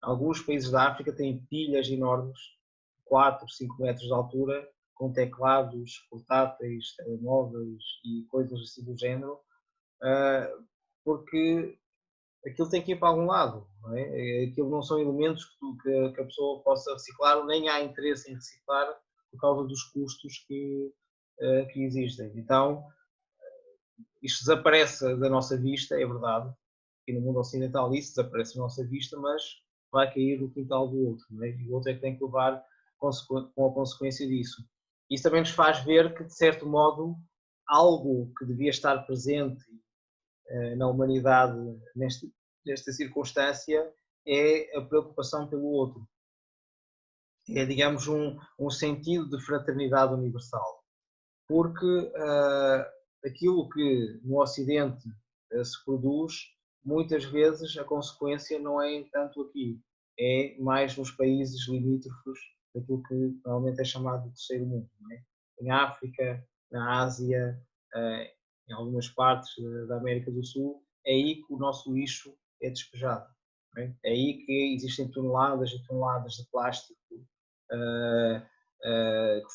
Alguns países da África têm pilhas enormes, 4, 5 metros de altura, com teclados portáteis, telemóveis e coisas assim do género, porque aquilo tem que ir para algum lado. Não é? Aquilo não são elementos que a pessoa possa reciclar, nem há interesse em reciclar por causa dos custos que existem. Então, isto desaparece da nossa vista, é verdade, e no mundo ocidental isso desaparece da nossa vista, mas vai cair no quintal do outro, não é? E o outro é que tem que levar com a consequência disso. Isso também nos faz ver que, de certo modo, algo que devia estar presente na humanidade nesta circunstância é a preocupação pelo outro. É, digamos, um sentido de fraternidade universal. Porque aquilo que no Ocidente se produz, muitas vezes a consequência não é tanto aqui, é mais nos países limítrofes daquilo que normalmente é chamado de terceiro mundo. Não é? Em África, na Ásia, em algumas partes da América do Sul, é aí que o nosso lixo é despejado. É? É aí que existem toneladas e toneladas de plástico que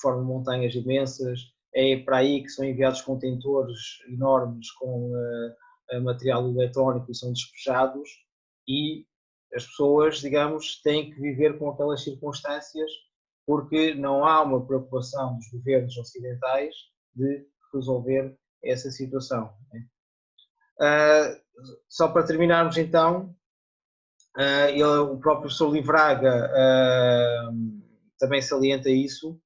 formam montanhas imensas, é para aí que são enviados contentores enormes com material eletrónico e são despejados e as pessoas, digamos, têm que viver com aquelas circunstâncias porque não há uma preocupação dos governos ocidentais de resolver essa situação. Só para terminarmos então, o próprio professor Livraga também salienta isso,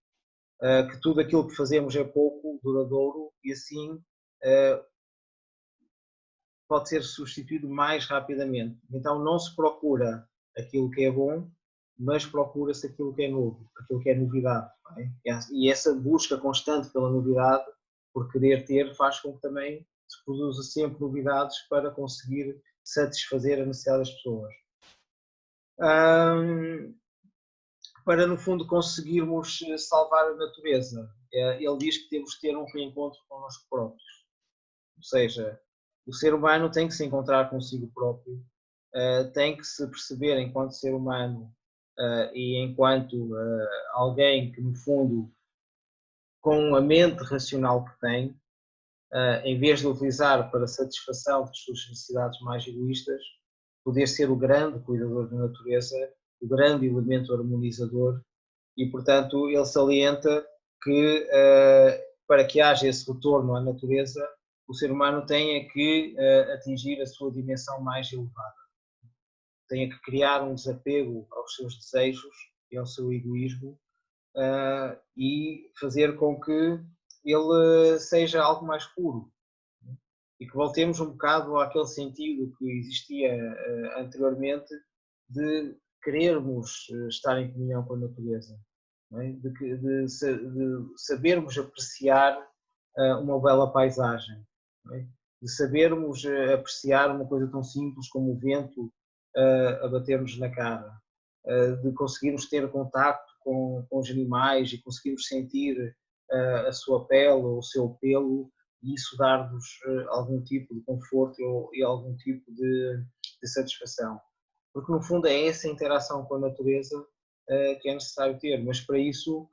que tudo aquilo que fazemos é pouco duradouro e assim pode ser substituído mais rapidamente. Então não se procura aquilo que é bom, mas procura-se aquilo que é novo, aquilo que é novidade. É? E essa busca constante pela novidade, por querer ter, faz com que também se produza sempre novidades para conseguir satisfazer a necessidade das pessoas. Para, no fundo, conseguirmos salvar a natureza, ele diz que temos que ter um reencontro connosco próprios. Ou seja, o ser humano tem que se encontrar consigo próprio, tem que se perceber enquanto ser humano e enquanto alguém que, no fundo, com a mente racional que tem, em vez de utilizar para satisfação das suas necessidades mais egoístas, poder ser o grande cuidador da natureza, o grande elemento harmonizador e, portanto, ele salienta que para que haja esse retorno à natureza, o ser humano tenha que atingir a sua dimensão mais elevada. Tenha que criar um desapego aos seus desejos e ao seu egoísmo e fazer com que ele seja algo mais puro. E que voltemos um bocado àquele sentido que existia anteriormente de querermos estar em comunhão com a natureza. É? De sabermos apreciar uma bela paisagem, é? De sabermos apreciar uma coisa tão simples como o vento a bater-nos na cara, de conseguirmos ter contacto com os animais e conseguirmos sentir a sua pele ou o seu pelo e isso dar-nos algum tipo de conforto e algum tipo de satisfação. Porque no fundo é essa interação com a natureza que é necessário ter, mas para isso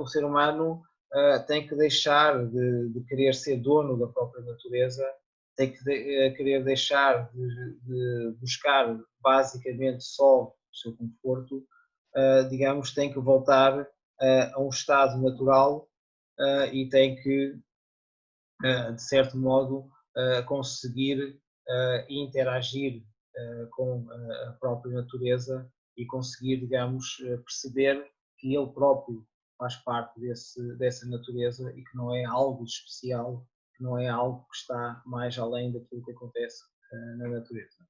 o ser humano tem que deixar de querer ser dono da própria natureza, tem que querer deixar de buscar basicamente só o seu conforto, digamos, tem que voltar a um estado natural e tem que, de certo modo, conseguir interagir com a própria natureza e conseguir, digamos, perceber que ele próprio faz parte dessa natureza e que não é algo especial, que não é algo que está mais além daquilo que acontece na natureza.